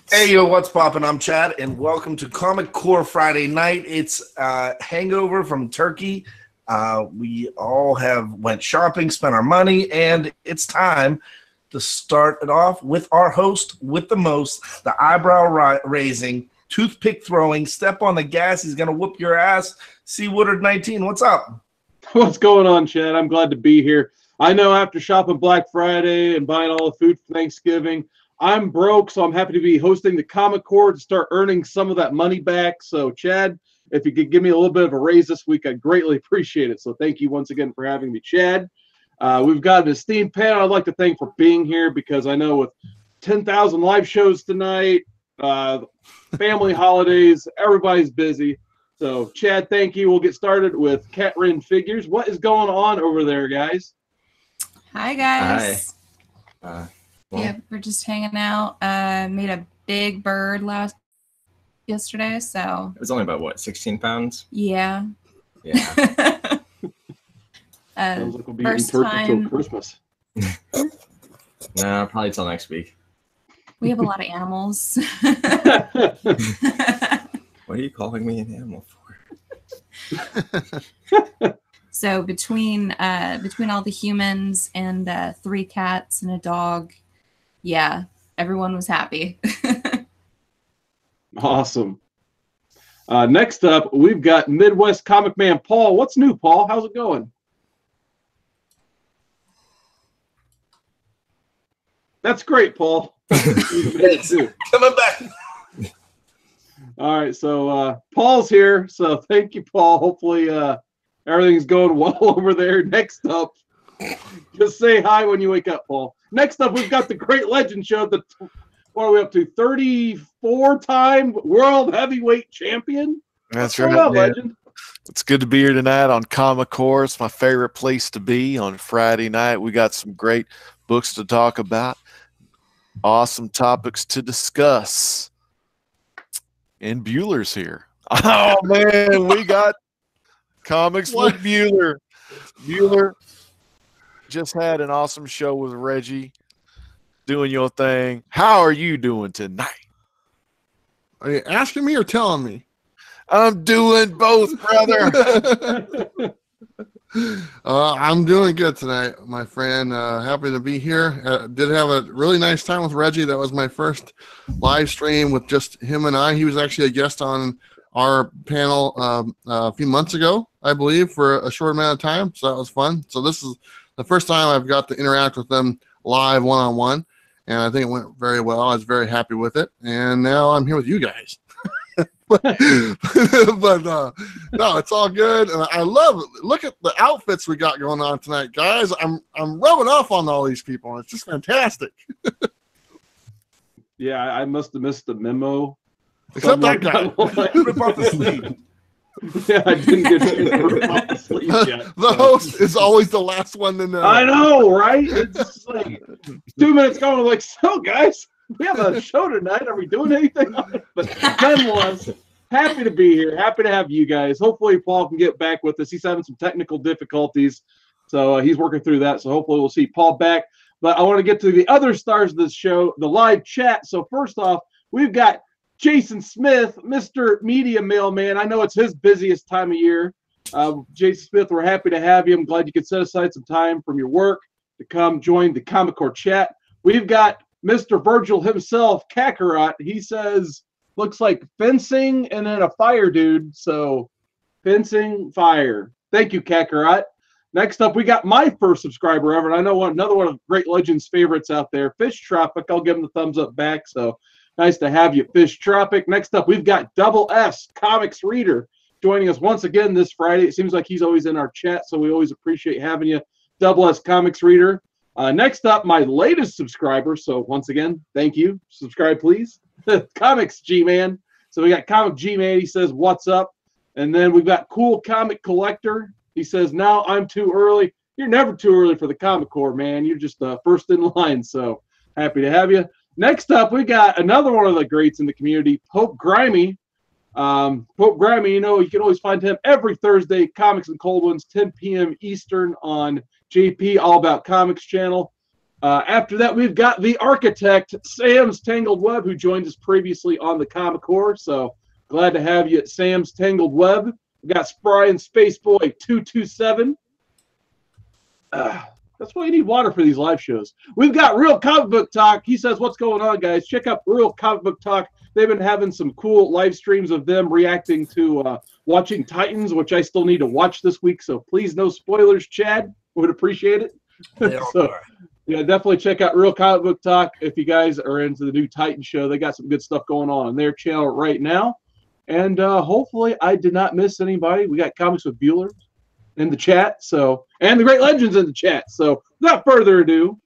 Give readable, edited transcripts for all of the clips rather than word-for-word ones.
Hey, yo, what's poppin'? I'm Chad, and welcome to Comic Core Friday night. It's hangover from Turkey. We all have went shopping, spent our money, and it's time to start it off with our host with the most, the eyebrow-raising, toothpick-throwing, step on the gas, he's going to whoop your ass, C. Woodard 19. What's up? What's going on, Chad? I'm glad to be here. I know after shopping Black Friday and buying all the food for Thanksgiving, I'm broke, so I'm happy to be hosting the Comic Core to start earning some of that money back. So, Chad, if you could give me a little bit of a raise this week, I'd greatly appreciate it. So thank you once again for having me, Chad. We've got an esteemed panel I'd like to thank for being here because I know with 10,000 live shows tonight, family holidays, everybody's busy. So, Chad, thank you. We'll get started with Cat Rin Figures. What is going on over there, guys? Hi, guys. Hi. Yeah, we're just hanging out. Made a big bird yesterday, so It was only about, what, 16 pounds? yeah. Yeah. Sounds like we'll be first eating turkey time till Christmas. No, probably till next week. we have a lot of animals. What are you calling me an animal for? So between all the humans and 3 cats and a dog, yeah, everyone was happy. Awesome. Next up, we've got Midwest Comic Man Paul. What's new, Paul? How's it going? That's great, Paul. Coming back. All right, so Paul's here. So thank you, Paul. Hopefully everything's going well over there. Next up, just say hi when you wake up, Paul. Next up, we've got the Great Legend Show. What are we up to? 34-time World Heavyweight Champion? That's What's right, going on, man. Legend? It's good to be here tonight on Comic Core. It's my favorite place to be on Friday night. We got some great books to talk about, awesome topics to discuss. And Bueller's here. Oh, man, we got comics with Bueller. Bueller just had an awesome show with Reggie doing your thing. How are you doing tonight? Are you asking me or telling me? I'm doing both, brother. I'm doing good tonight, my friend. Happy to be here. Did have a really nice time with Reggie. That was my first live stream with just him and I. He was actually a guest on our panel a few months ago, I believe, for a short amount of time. So that was fun. So this is the first time I've got to interact with them live one-on-one, and I think it went very well. I was very happy with it. And now I'm here with you guys. but no, it's all good, and I love it. Look at the outfits we got going on tonight, guys. I'm rubbing off on all these people. It's just fantastic. Yeah, I must have missed the memo. Except that guy. Rip off the sleeve. Yeah, I didn't get to rip off the sleeve yet. The host is always the last one to know. I know, right? It's just like 2 minutes going, I'm like, so guys, we have a show tonight. Are we doing anything on it? But nonetheless, happy to be here. Happy to have you guys. Hopefully Paul can get back with us. He's having some technical difficulties, so he's working through that. So hopefully we'll see Paul back. But I want to get to the other stars of this show, the live chat. So first off, we've got Jason Smith, Mr. Media Mailman. I know it's his busiest time of year. Jason Smith, we're happy to have you. I'm glad you could set aside some time from your work to come join the Comic Core chat. We've got Mr. Virgil himself, Kakarot. He says, looks like fencing and then a fire dude. So fencing, fire. Thank you, Kakarot. Next up, we got my first subscriber ever. And I know another one of Great Legends favorites out there, Fish Tropic. I'll give him the thumbs up back. So nice to have you, Fish Tropic. Next up, we've got Double S Comics Reader joining us once again this Friday. It seems like he's always in our chat, so we always appreciate having you, Double S Comics Reader. Next up, my latest subscriber. So once again, thank you. Subscribe, please. Comics G-Man. So we got Comic G-Man. He says, what's up? And then we've got Cool Comic Collector. He says, now I'm too early. You're never too early for the Comic Core, man. You're just first in line. So happy to have you. Next up, we got another one of the greats in the community, Pope Grimy. Pope Grimy, you know, you can always find him every Thursday, Comics and Cold Ones, 10 p.m. Eastern on JP All About Comics channel. After that, we've got the architect, Sam's Tangled Web, who joined us previously on the Comic Core. So glad to have you at Sam's Tangled Web. We got Spry and Spaceboy 227. That's why you need water for these live shows. We've got Real Comic Book Talk. He says, what's going on, guys? Check out Real Comic Book Talk. They've been having some cool live streams of them reacting to watching Titans, which I still need to watch this week. So please, no spoilers, Chad. Would appreciate it. So, yeah, definitely check out Real Comic Book Talk if you guys are into the new Titan show. They got some good stuff going on their channel right now. And hopefully I did not miss anybody. We got Comics with Bueller in the chat, and the Great Legends in the chat. So without further ado,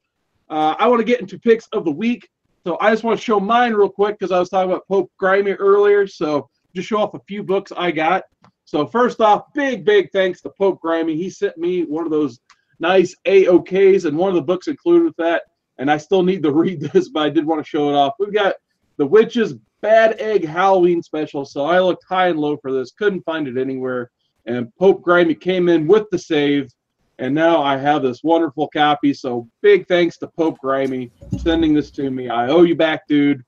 I want to get into picks of the week. So I just want to show mine real quick because I was talking about Pope Grimy earlier. So just show off a few books I got. So first off, big thanks to Pope Grimy. He sent me one of those nice AOKs, and one of the books included with that. And I still need to read this, but I did want to show it off. We've got The Witch's Bad Egg Halloween Special. So I looked high and low for this, couldn't find it anywhere. And Pope Grimy came in with the save, and now I have this wonderful copy. So big thanks to Pope Grimy sending this to me. I owe you back, dude.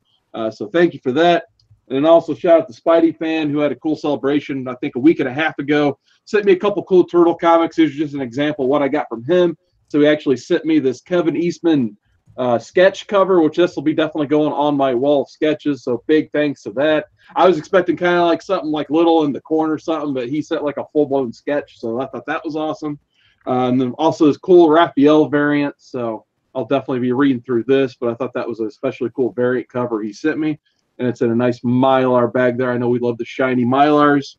So thank you for that. And then also shout out to Spidey Fan, who had a cool celebration, I think, a week and a half ago. Sent me a couple cool Turtle comics. Here's just an example of what I got from him. So he actually sent me this Kevin Eastman sketch cover, which this will be definitely going on my wall of sketches. So big thanks to that. I was expecting kind of like something like little in the corner or something, but he sent like a full-blown sketch. So I thought that was awesome. And then also this cool Raphael variant. So I'll definitely be reading through this, but I thought that was an especially cool variant cover he sent me. And it's in a nice Mylar bag there. I know we love the shiny Mylars.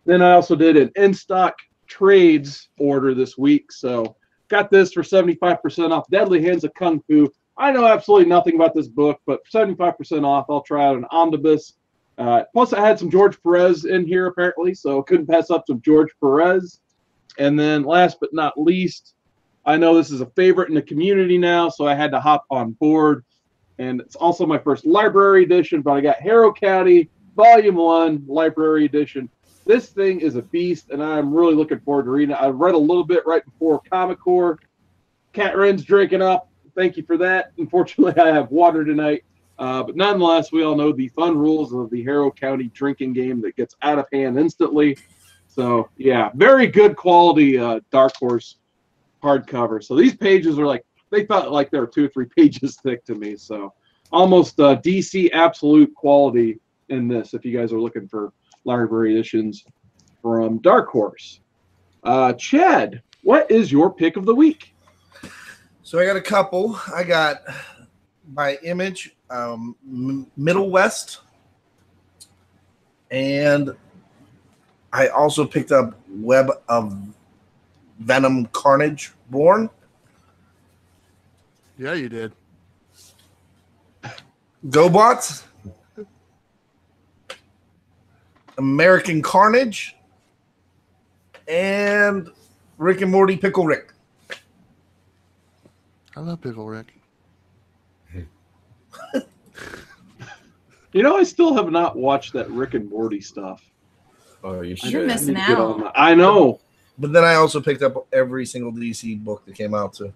Then I also did an in-stock trades order this week. So got this for 75% off. Deadly Hands of Kung Fu. I know absolutely nothing about this book, but 75% off. I'll try out an omnibus. Plus, I had some George Perez in here, apparently, so couldn't pass up some George Perez. And then last but not least, I know this is a favorite in the community now, so I had to hop on board. And it's also my first library edition, but I got Harrow County Volume 1 Library Edition. This thing is a beast, and I'm really looking forward to reading it. I read a little bit right before Comic Core. Cat Ren's drinking up. Thank you for that. Unfortunately, I have water tonight. But nonetheless, we all know the fun rules of the Harrow County drinking game that gets out of hand instantly. So, yeah, very good quality Dark Horse hardcover. So these pages are like, they felt like they were 2 or 3 pages thick to me. So almost DC absolute quality in this if you guys are looking for library editions from Dark Horse. Chad, what is your pick of the week? So I got a couple. I got by Image, Middle West, and I also picked up Web of Venom Carnage Born. Yeah, you did. GoBots, American Carnage, and Rick and Morty Pickle Rick. I love Pickle Rick. You know, I still have not watched that Rick and Morty stuff. Oh, you You're should. missing I need to get out. on that. I know. But then I also picked up every single DC book that came out too.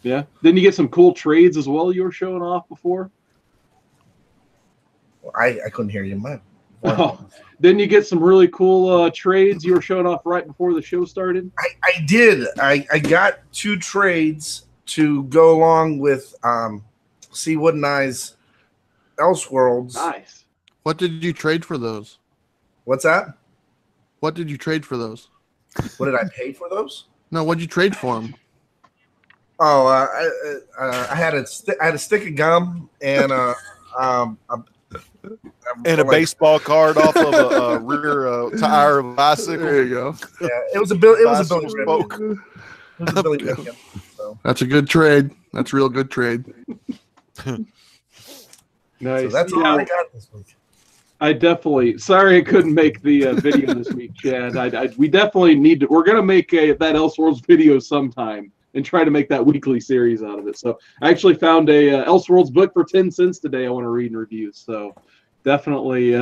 Yeah. Didn't you get some cool trades as well you were showing off before? I couldn't hear you. My Oh, didn't you get some really cool trades you were showing off right before the show started? I did. I got 2 trades to go along with C. Wood and I's Elseworlds. Nice. What did you trade for those? What's that? What did you trade for those? What did I pay for those? No, what did you trade for them? Oh, I had a stick of gum and And a baseball card off of a rear tire of a bicycle. There you go. Yeah, it was a Billy. It was a Billy Bicycle Ripken. spoke. It was a Billy Ripken. So That's a good trade. That's a real good trade. Nice. that's all I got this week. I definitely. Sorry, I couldn't make the video this week, Chad. We definitely need to. We're gonna make that Elseworlds video sometime and try to make that weekly series out of it. So I actually found a Elseworlds book for 10 cents today. I want to read and review. So definitely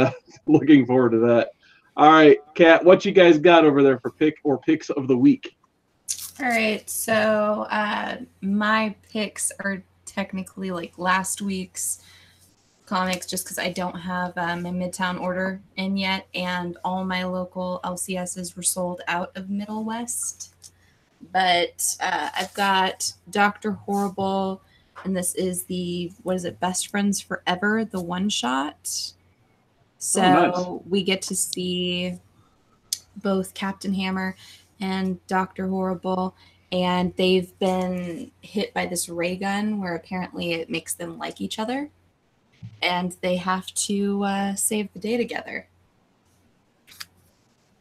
looking forward to that. All right, Kat, what you guys got over there for picks of the week? All right, so my picks are technically like last week's comics, just because I don't have my Midtown order in yet, and all my local LCSs were sold out of Middle West. But I've got Dr. Horrible, and this is the, what is it, Best Friends Forever, the one shot. So nice. we get to see both Captain Hammer and Dr. Horrible, and they've been hit by this ray gun where apparently it makes them like each other, and they have to save the day together.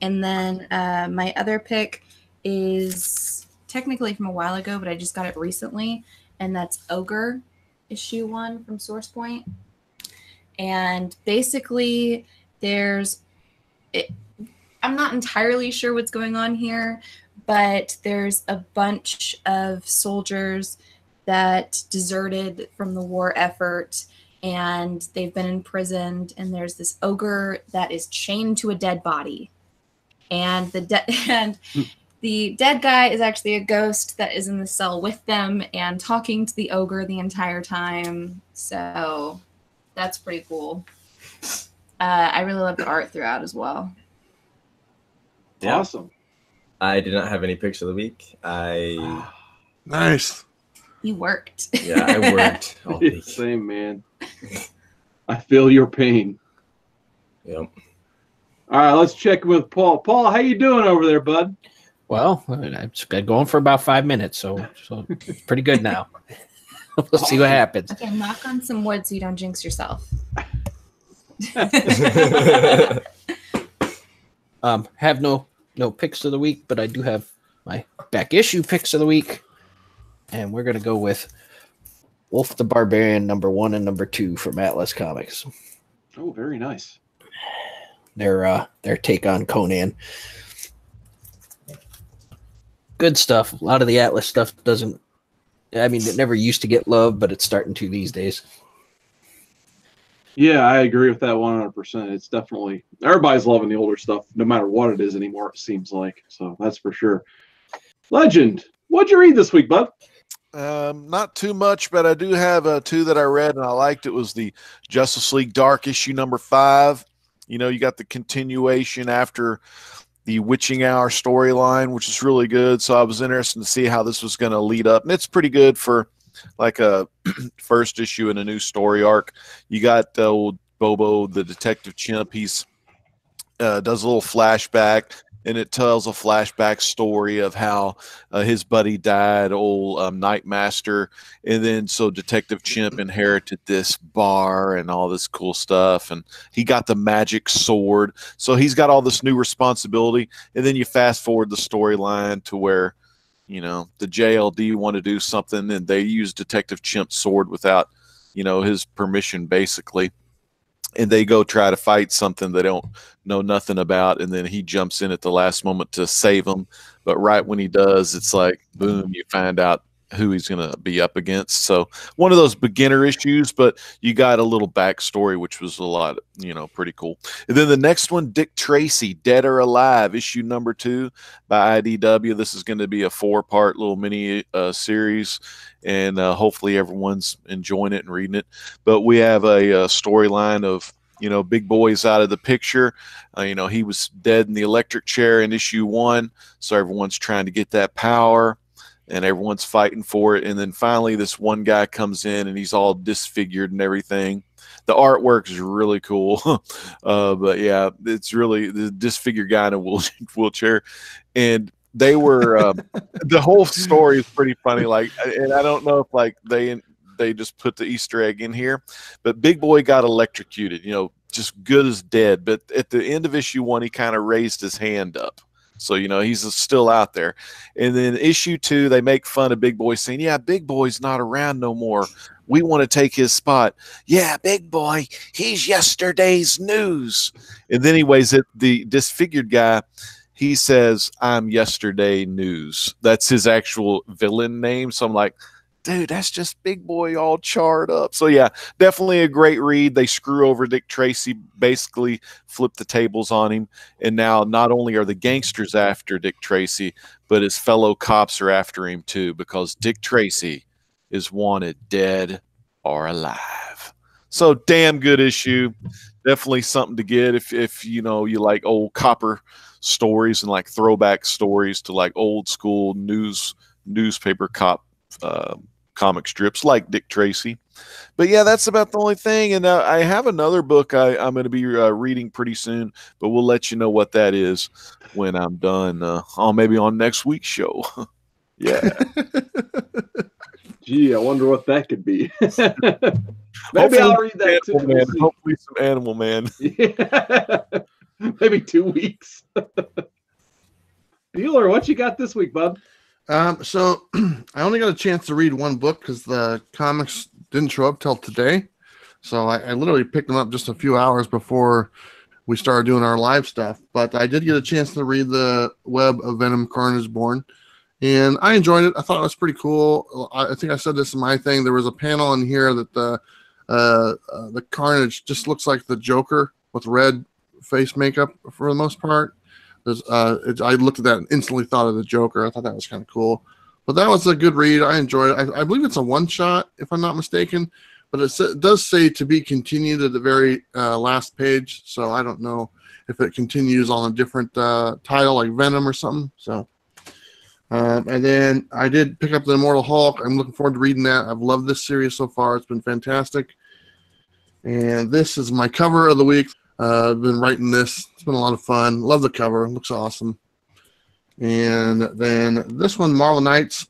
And then my other pick is technically from a while ago, but I just got it recently, and that's Ogre issue 1 from Source Point. And basically I'm not entirely sure what's going on here, but there's a bunch of soldiers that deserted from the war effort, and they've been imprisoned, and there's this ogre that is chained to a dead body. And the dead guy is actually a ghost that is in the cell with them and talking to the ogre the entire time. So that's pretty cool. I really love the art throughout as well. Yeah. Awesome. I did not have any picks of the week. Nice. You worked. Yeah, I worked all week. Same, man. I feel your pain. Yep. All right, let's check with Paul. Paul, how you doing over there, bud? Well, I've been going for about 5 minutes, so it's pretty good now. We'll see what happens. Okay, knock on some wood so you don't jinx yourself. Have no picks of the week, but I do have my back issue picks of the week, and we're gonna go with Wolf the Barbarian #1 and #2 from Atlas Comics. Oh, very nice. Their take on Conan. Good stuff. A lot of the Atlas stuff doesn't. I mean, it never used to get love, but it's starting to these days. Yeah, I agree with that 100%. It's definitely, everybody's loving the older stuff, no matter what it is anymore, it seems like. So that's for sure. Legend, what'd you read this week, bud? Not too much, but I do have 2 that I read and I liked. It was the Justice League Dark issue #5. You know, you got the continuation after the Witching Hour storyline, which is really good. So I was interested to see how this was going to lead up. And it's pretty good for like a first issue in a new story arc. You got old Bobo, the detective chimp. He's does a little flashback, and it tells a flashback story of how his buddy died, old Nightmaster. And then so Detective Chimp inherited this bar and all this cool stuff, and he got the magic sword. So he's got all this new responsibility. And then you fast forward the storyline to where, you know, the JLD want to do something, and they use Detective Chimp's sword without, you know, his permission, basically. And they go try to fight something they don't know nothing about, and then he jumps in at the last moment to save them. But right when he does, it's like, boom, you find out who he's going to be up against. So one of those beginner issues, but you got a little backstory, which was a lot, you know, pretty cool. And then the next one, Dick Tracy, Dead or Alive, issue #2 by IDW. This is going to be a 4-part little mini series, and hopefully everyone's enjoying it and reading it. But we have a storyline of, you know, Big Boy's out of the picture. You know, he was dead in the electric chair in issue 1, so everyone's trying to get that power, and everyone's fighting for it. And then finally this one guy comes in, and he's all disfigured and everything. The artwork is really cool. But yeah, it's really the disfigured guy in a wheelchair. And they were the whole story is pretty funny. Like, and I don't know if like they just put the Easter egg in here, but Big Boy got electrocuted, you know, just good as dead. But at the end of issue 1, he kind of raised his hand up. So, you know, he's still out there. And then issue 2, they make fun of Big Boy, saying, yeah, Big Boy's not around no more. We want to take his spot. Yeah, Big Boy, he's yesterday's news. And then anyways, the disfigured guy, he says, I'm yesterday news. That's his actual villain name. So I'm like, dude, that's just Big Boy all charred up. So yeah, definitely a great read. They screw over Dick Tracy, basically flip the tables on him. And now not only are the gangsters after Dick Tracy, but his fellow cops are after him too, because Dick Tracy is wanted dead or alive. So damn good issue. Definitely something to get if you know you like old copper stories and like throwback stories to like old school newspaper cop comic strips like Dick Tracy. But yeah, that's about the only thing. And I have another book I'm going to be reading pretty soon, but we'll let you know what that is when I'm done. Maybe on next week's show. Yeah. Gee, I wonder what that could be. Maybe I'll read that too. Man. Hopefully some Animal Man. Yeah. Maybe 2 weeks. Bueller, what you got this week, bud? So I only got a chance to read one book because the comics didn't show up till today. So I literally picked them up just a few hours before we started doing our live stuff. But I did get a chance to read the Web of Venom Carnage Born. And I enjoyed it. I thought it was pretty cool. I think I said this in my thing. There was a panel in here that the Carnage just looks like the Joker with red face makeup for the most part. I looked at that and instantly thought of the Joker. I thought that was kind of cool. But that was a good read. I enjoyed it. I believe it's a one-shot, if I'm not mistaken. But it does say to be continued at the very last page. So I don't know if it continues on a different title like Venom or something. So. And then I did pick up the Immortal Hulk. I'm looking forward to reading that. I've loved this series so far. It's been fantastic. And this is my cover of the week. I've been writing this. It's been a lot of fun. Love the cover. It looks awesome. And then this one, Marvel Knights,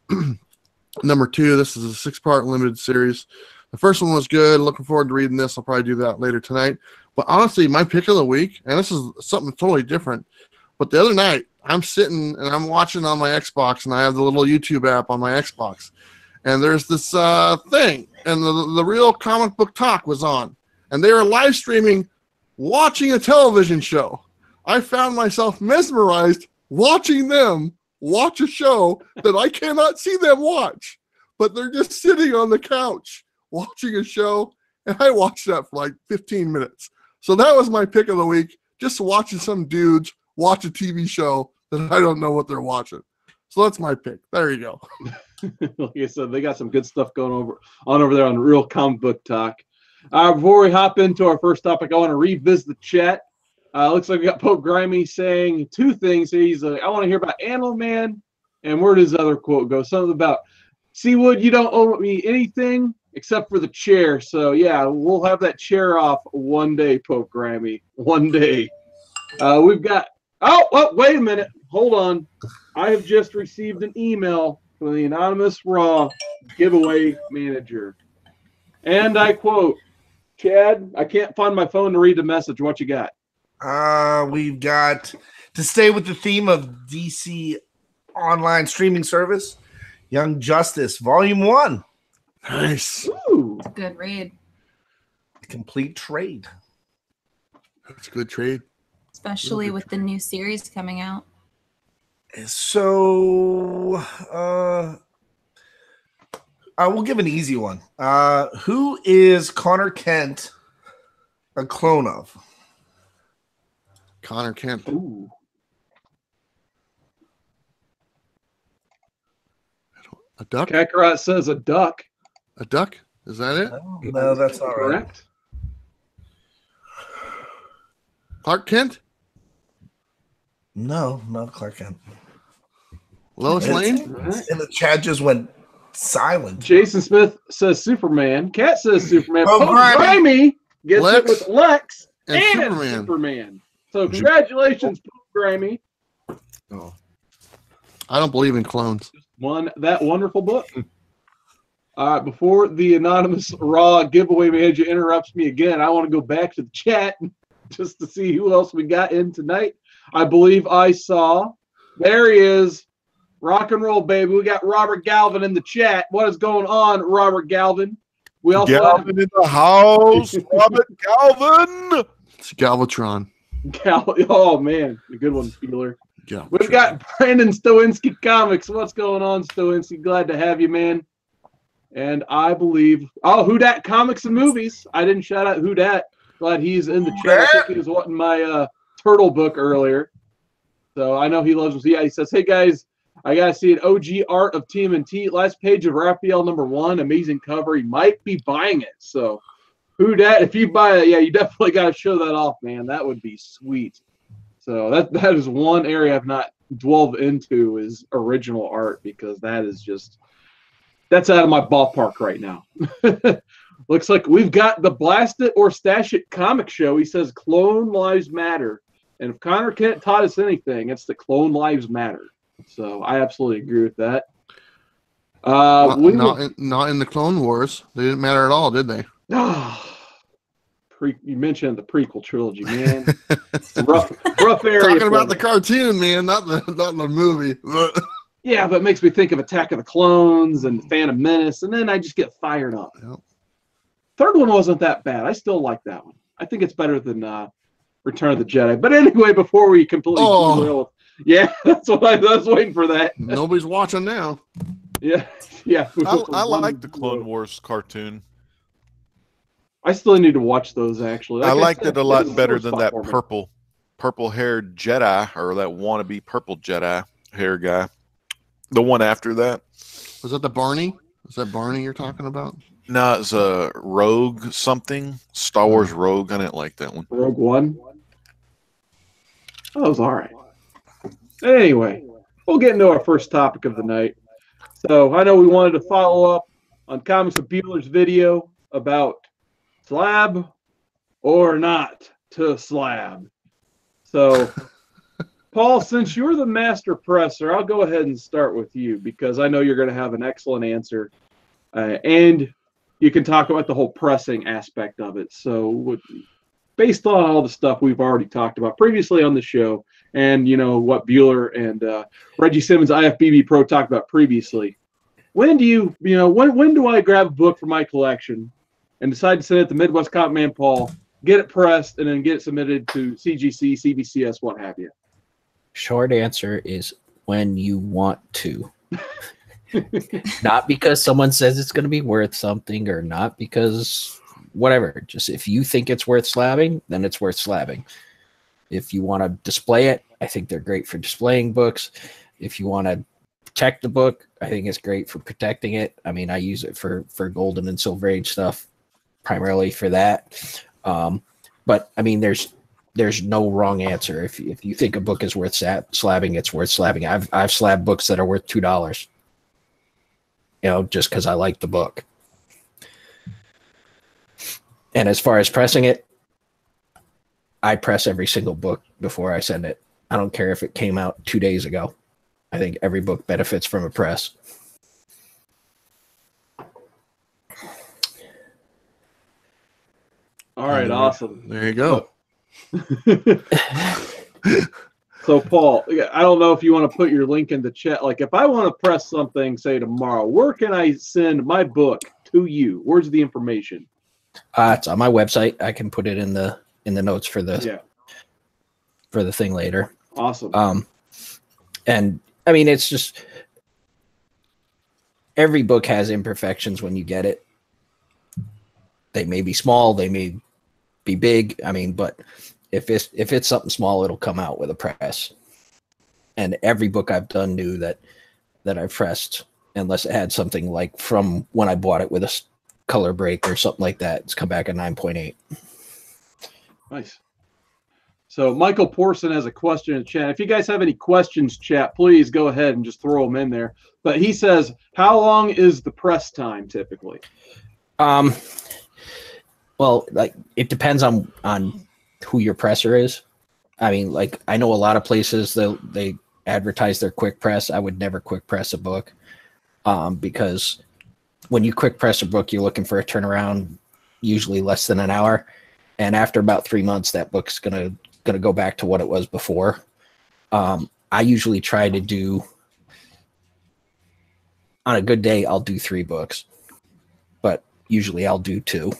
number 2. This is a 6-part limited series. The first one was good. Looking forward to reading this. I'll probably do that later tonight. But honestly, my pick of the week, and this is something totally different, but the other night, I'm sitting and I'm watching on my Xbox, and I have the little YouTube app on my Xbox. And there's this thing, and the Real Comic Book Talk was on. And they were live streaming, watching a television show. I found myself mesmerized watching them watch a show that I cannot see them watch. But they're just sitting on the couch watching a show, and I watched that for like 15 minutes. So that was my pick of the week, just watching some dudes watch a TV show that I don't know what they're watching. So that's my pick. There you go. Like I said, they got some good stuff going over there on Real Comic Book Talk. Before we hop into our first topic, I want to revisit the chat. Looks like we got Pope Grimy saying 2 things. He's like, I want to hear about Animal Man. And where does his other quote go? Something about, Seawood, you don't owe me anything except for the chair. So, yeah, we'll have that chair off one day, Pope Grimy. One day. We've got, wait a minute. Hold on. I have just received an email from the anonymous Raw giveaway manager. And I quote, Chad, I can't find my phone to read the message. What you got? We've got, to stay with the theme of DC online streaming service, Young Justice, Volume 1. Nice. Ooh. Good read. Complete trade. That's a good trade. Especially with the new series coming out. So, I will give an easy one. Who is Connor Kent a clone of? Connor Kent. Ooh. A duck? Kakarot says a duck. A duck? Is that it? No, that's not right. Correct. Clark Kent? No, not Clark Kent. Lois Lane? Right. And the chat just went silent. Jason Smith says Superman. Cat says Superman. Oh, Pope Grimy. Grimy gets Lex it with Lex and and Superman. Superman. So congratulations, Pope Grimy. Oh. I don't believe in clones. Won that wonderful book. Before the anonymous Raw giveaway manager interrupts me again, I want to go back to the chat just to see who else we got in tonight. I believe I saw. There he is. Rock and roll, baby. We got Robert Galvin in the chat. What is going on, Robert Galvin? We also Galvin in the house. Robert Galvin. It's Galvatron. Oh, man. A good one, Feeler. Galvatron. We've got Brandon Stowinski Comics. What's going on, Stowinski? Glad to have you, man. And I believe, Who Dat Comics and Movies. I didn't shout out Who Dat. Glad he's in the chat. I think he was wanting my Turtle book earlier. So I know he loves us. Yeah, he says, hey guys, I got to see an OG art of TMNT. Last page of Raphael #1. Amazing cover. He might be buying it. So Who Dat, if you buy it, yeah, you definitely got to show that off, man. That would be sweet. So that is one area I've not dwelled into is original art, because that's out of my ballpark right now. Looks like we've got the Blast It or Stash It comic show. He says Clone Lives Matter. And if Connor Kent taught us anything, it's the Clone Lives Matter. So I absolutely agree with that. Not in the Clone Wars. They didn't matter at all, did they? You mentioned the prequel trilogy, man. rough area. Talking about the cartoon, man, not the movie. Yeah, but it makes me think of Attack of the Clones and Phantom Menace, and then I just get fired up. Yep. Third one wasn't that bad. I still like that one. I think it's better than Return of the Jedi. But anyway, before we completely derail, yeah, that's what I was waiting for that. Nobody's watching now. Yeah. I like the Clone Wars cartoon. I still need to watch those, actually. I liked it a lot better than that purple-haired Jedi, or that wannabe purple Jedi hair guy. The one after that. Was that the Barney? Is that Barney you're talking about? No, it's a Rogue something. Star Wars Rogue. I didn't like that one. Rogue One? Oh, that was all right. Anyway, we'll get into our first topic of the night. So I know we wanted to follow up on Comics of Bueller's video about slab or not to slab. So, Paul, since you're the master presser, I'll go ahead and start with you, because I know you're going to have an excellent answer. And you can talk about the whole pressing aspect of it. So based on all the stuff we've already talked about previously on the show, and what Bueller and Reggie Simmons IFBB Pro talked about previously, when do when do I grab a book for my collection and decide to send it to Midwest Comic Man Paul, get it pressed, and then get it submitted to CGC, CBCS, what have you? Short answer is when you want to. Not because someone says it's going to be worth something, or not because whatever. Just if you think it's worth slabbing, then it's worth slabbing. If you want to display it, I think they're great for displaying books. If you want to protect the book, I think it's great for protecting it. I mean, I use it for golden and silver age stuff, primarily for that. But I mean, there's no wrong answer. If you think a book is worth slabbing, it's worth slabbing. I've slabbed books that are worth $2. Just because I like the book. And as far as pressing it, I press every single book before I send it. I don't care if it came out 2 days ago. I think every book benefits from a press. All right, awesome. There you go. So, Paul, I don't know if you want to put your link in the chat. Like, if I want to press something, say tomorrow, where can I send my book to you? Where's the information? It's on my website. I can put it in the notes for the thing later. Awesome. And I mean, it's just every book has imperfections when you get it. They may be small, they may be big. I mean, but if it's something small, it'll come out with a press. And every book I've done knew that I've pressed, unless it had something like from when I bought it with a color break or something like that, it's come back at 9.8. Nice. So Michael Porson has a question in chat. If you guys have any questions, chat, please go ahead and just throw them in there. But he says, how long is the press time typically? Well, like it depends on who your presser is. I mean, like I know a lot of places they advertise their quick press. I would never quick press a book because when you quick press a book, you're looking for a turnaround usually less than an hour, and after about 3 months, that book's gonna go back to what it was before. I usually try to do, on a good day, I'll do 3 books, but usually I'll do 2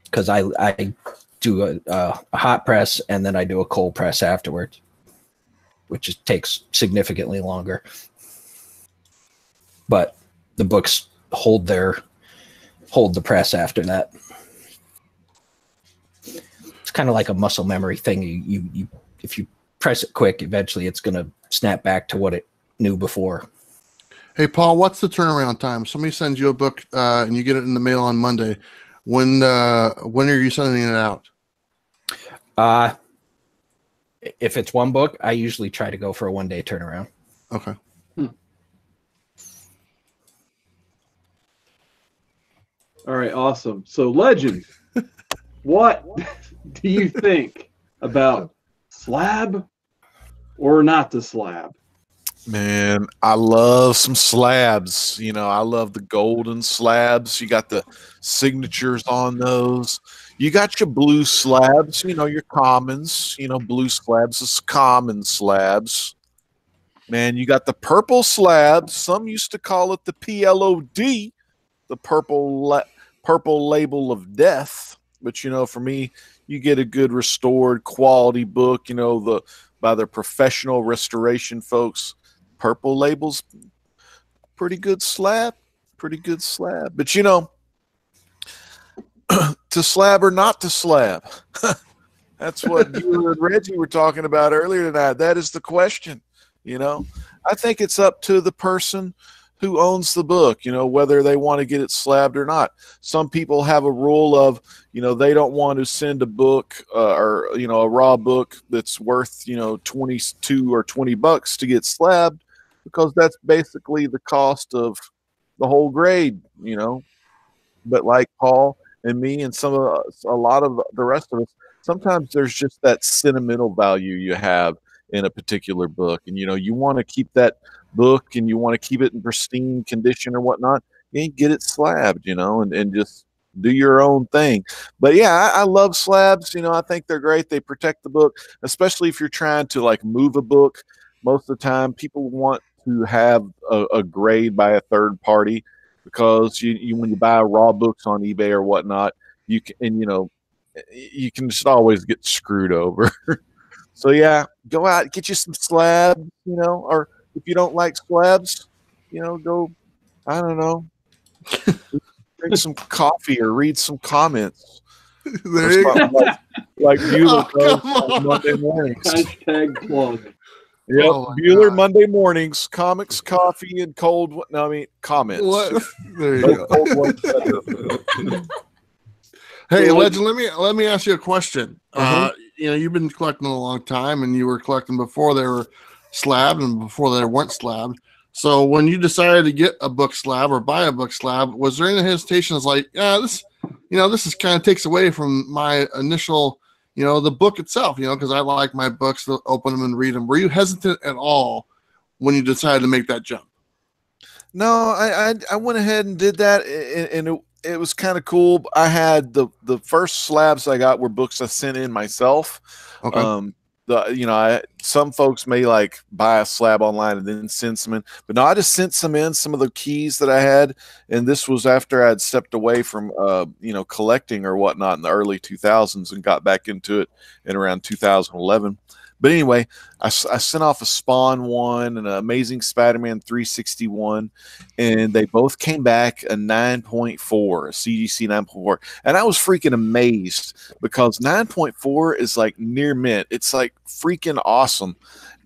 because I do a hot press and then I do a cold press afterwards, which takes significantly longer. But the books hold the press after that. It's kind of like a muscle memory thing. You if you press it quick, eventually it's going to snap back to what it knew before. Hey, Paul, what's the turnaround time? Somebody sends you a book and you get it in the mail on Monday. When are you sending it out? If it's one book, I usually try to go for a 1-day turnaround. Okay. All right, awesome. So, Legend, what do you think about slab or not the slab? Man, I love some slabs. You know, I love the golden slabs. You got the signatures on those. You got your blue slabs, you know, your commons, you know, blue slabs is common slabs. Man, you got the purple slabs. Some used to call it the PLOD, the purple label of death. But, you know, for me, you get a good restored quality book, you know, by the professional restoration folks. Purple labels, pretty good slab. But, you know, to slab or not to slab? That's what you and Reggie were talking about earlier tonight. That is the question. You know, I think it's up to the person who owns the book, you know, whether they want to get it slabbed or not. Some people have a rule of, you know, they don't want to send a book or, you know, a raw book that's worth, you know, $22 or $20 to get slabbed, because that's basically the cost of the whole grade, you know. But like Paul and me and a lot of the rest of us, sometimes there's just that sentimental value you have in a particular book, and you know, you want to keep that book and you want to keep it in pristine condition or whatnot. You get it slabbed, you know, and just do your own thing. But yeah, I love slabs. You know, I think they're great. They protect the book, especially if you're trying to like move a book. Most of the time, people want to have a grade by a third party, because you when you buy raw books on eBay or whatnot, you can just always get screwed over. So yeah, go out, get you some slabs, you know, or if you don't like slabs, you know, go, I don't know, drink some coffee or read some comments. There you go. Like Bueller Oh, does on Monday mornings. Hashtag plug. Yep, Oh my Bueller God. Monday mornings, comics, coffee, and comments. What? There you No go. cold ones better. Hey, So, Legend, let me ask you a question. Uh-huh. You know, you've been collecting a long time, and you were collecting before they were slabbed and before they weren't slabbed. So when you decided to get a book slab or buy a book slab, was there any hesitation? It's like, this is kind of takes away from my initial, you know, the book itself, you know, because I like my books to open them and read them. Were you hesitant at all when you decided to make that jump? No, I went ahead and did that, and it was kind of cool. I had the first slabs I got were books I sent in myself. Okay. Some folks may like buy a slab online and then send some in, but no, I just sent some in, some of the keys that I had, and this was after I'd stepped away from collecting or whatnot in the early 2000s and got back into it in around 2011. But anyway, I sent off a Spawn one and an Amazing Spider-Man 361, and they both came back a 9.4, a CGC 9.4. And I was freaking amazed, because 9.4 is like near mint. It's like freaking awesome.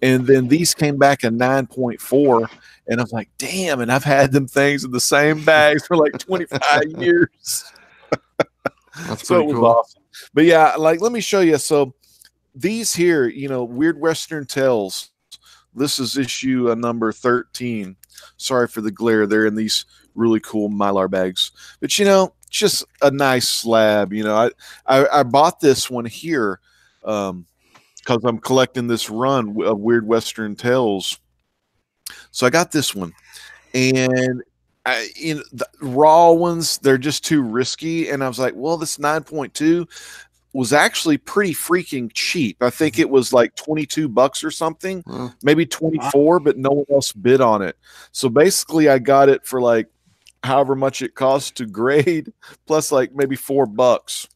And then these came back a 9.4, and I was like, damn, and I've had them things in the same bags for like 25 years. That's So pretty it was cool. awesome. But yeah, like, let me show you. So these here, you know, Weird Western Tales. This is issue number 13. Sorry for the glare. They're in these really cool Mylar bags. But, you know, just a nice slab. You know, I bought this one here because I'm collecting this run of Weird Western Tales. So I got this one. And the raw ones, they're just too risky. And I was like, well, this 9.2 was actually pretty freaking cheap. I think it was like $22 or something, maybe 24, but no one else bid on it. So basically I got it for like however much it costs to grade, plus like maybe $4.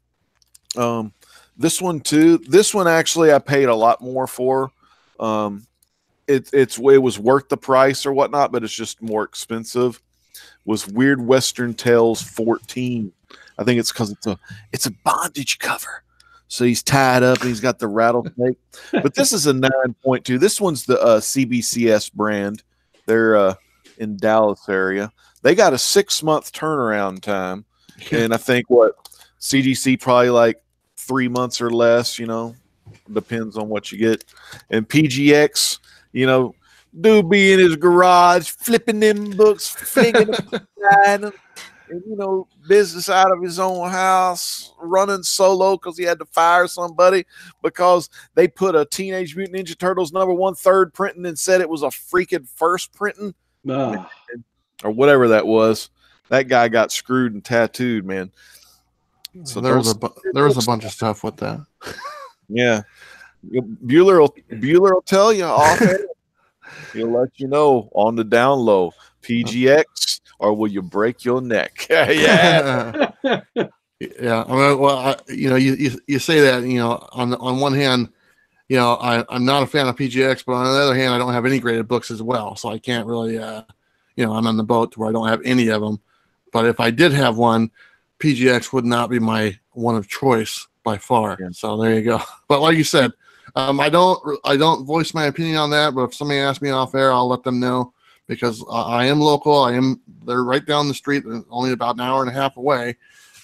This one too, this one actually I paid a lot more for. It was worth the price or whatnot, but it's just more expensive. was Weird Western Tales 14. I think it's because it's a bondage cover. So he's tied up and he's got the rattlesnake. But this is a 9.2. This one's the CBCS brand. They're in Dallas area. They got a 6-month turnaround time. And I think CGC probably like 3 months or less, depends on what you get. And PGX, dude be in his garage flipping them books, flinging them, and business out of his own house, running solo because he had to fire somebody because they put a Teenage Mutant Ninja Turtles #1 third printing and said it was a freaking first printing or whatever that was. That guy got screwed and tattooed, man. So there was a bunch of stuff with that. Yeah, Bueller will tell you off air. He'll let you know on the down low. PGX, or will you break your neck? Yeah. Yeah. I mean, well, you say that, on one hand, I'm not a fan of PGX, but on the other hand, I don't have any graded books as well. So I can't really, I'm on the boat to where I don't have any of them. But if I did have one, PGX would not be my one of choice by far. Yeah. So there you go. But like you said, I don't voice my opinion on that. But if somebody asks me off air, I'll let them know because I am local. They're right down the street, only about an hour and a half away.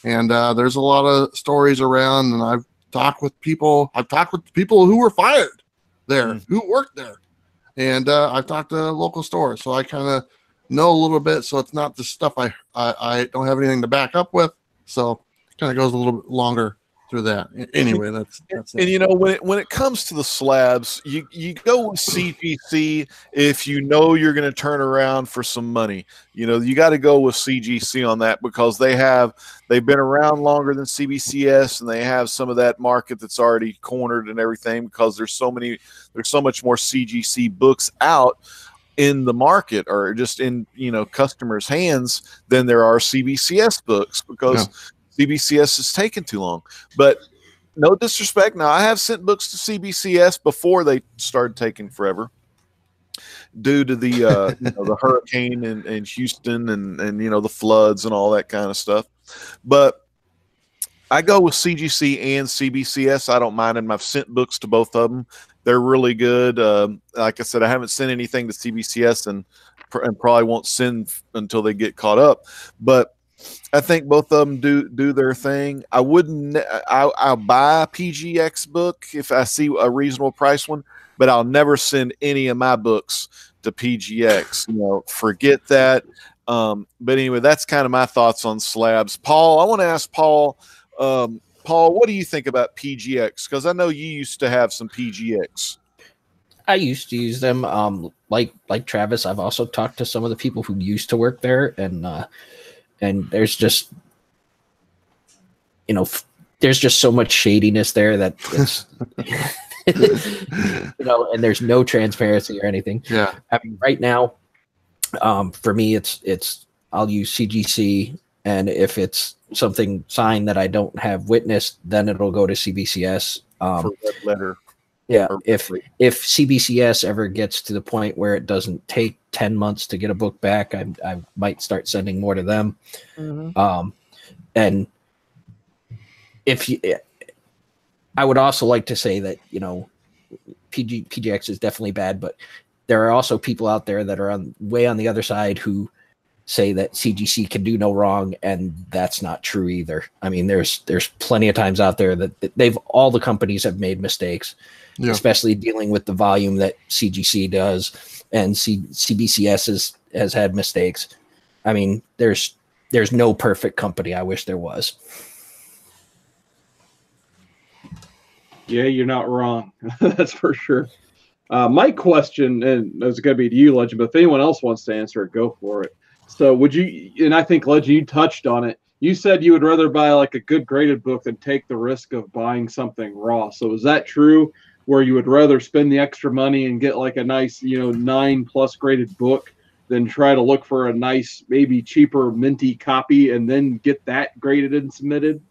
And there's a lot of stories around, and I've talked with people. I've talked with people who were fired there, who worked there, and I've talked to local stores, so I kind of know a little bit. So it's not the stuff I don't have anything to back up with. So it kind of goes a little bit longer through that. Anyway, that's it. When it comes to the slabs, you go with CGC if you're going to turn around for some money. You got to go with CGC on that because they've been around longer than CBCS, and they have some of that market that's already cornered and everything because there's so much more CGC books out in the market or just in customers' hands than there are CBCS books because CBCS is taking too long. But no disrespect. Now, I have sent books to CBCS before they started taking forever due to the the hurricane in Houston and the floods and all that kind of stuff. But I go with CGC and CBCS. I don't mind them. I've sent books to both of them. They're really good. Like I said, I haven't sent anything to CBCS and probably won't send until they get caught up. But I think both of them do their thing. I'll buy a PGX book if I see a reasonable price one, but I'll never send any of my books to PGX. Forget that. But anyway, that's kind of my thoughts on slabs. Paul, I want to ask Paul, what do you think about PGX? Because I know you used to have some PGX. I used to use them. Like Travis, I've also talked to some of the people who used to work there, and there's just, there's just so much shadiness there that it's, and there's no transparency or anything. Yeah. I mean, right now, for me, it's I'll use CGC, and if it's something signed that I don't have witnessed, then it'll go to CBCS. For red letter. Yeah, if CBCS ever gets to the point where it doesn't take 10 months to get a book back, I might start sending more to them. Mm-hmm. And I would also like to say that PGX is definitely bad, but there are also people out there that are way on the other side who say that CGC can do no wrong, and that's not true either. I mean, there's plenty of times out there that all the companies have made mistakes. Yeah. Especially dealing with the volume that CGC does, and CBCS has had mistakes. I mean, there's no perfect company. I wish there was. Yeah, you're not wrong. That's for sure. My question, and it's going to be to you, Legend, but if anyone else wants to answer it, go for it. So would you, and I think, Legend, you touched on it. You said you would rather buy like a good graded book than take the risk of buying something raw. So is that true? Where you would rather spend the extra money and get like a nice, 9+ graded book than try to look for a nice, maybe cheaper minty copy and then get that graded and submitted?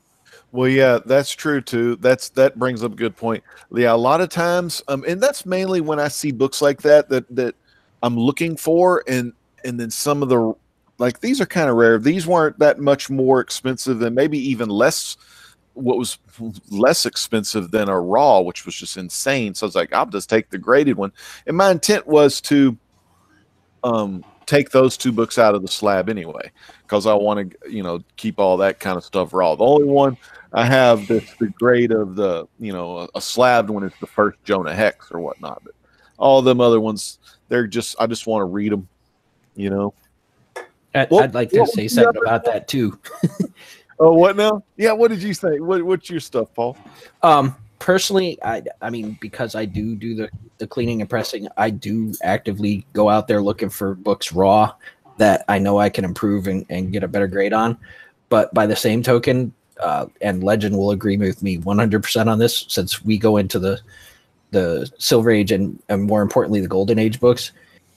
Well, yeah, that's true too. That brings up a good point. Yeah, a lot of times, and that's mainly when I see books like that I'm looking for, and then some of the like these are kind of rare. These weren't that much more expensive than maybe even less. What was less expensive than a raw, which was just insane. So I was like, I'll just take the graded one. And my intent was to take those 2 books out of the slab anyway, because I want to, keep all that kind of stuff raw. The only one I have that's the grade of the, a slabbed one is the first Jonah Hex or whatnot. But all them other ones, I just want to read them, I'd like to say something about that too. Oh, what now? Yeah, what did you say? What's your stuff, Paul? Personally, I mean, because I do the cleaning and pressing, I do actively go out there looking for books raw that I know I can improve and get a better grade on. But by the same token, and Legend will agree with me 100% on this, since we go into the Silver Age and more importantly, the Golden Age books,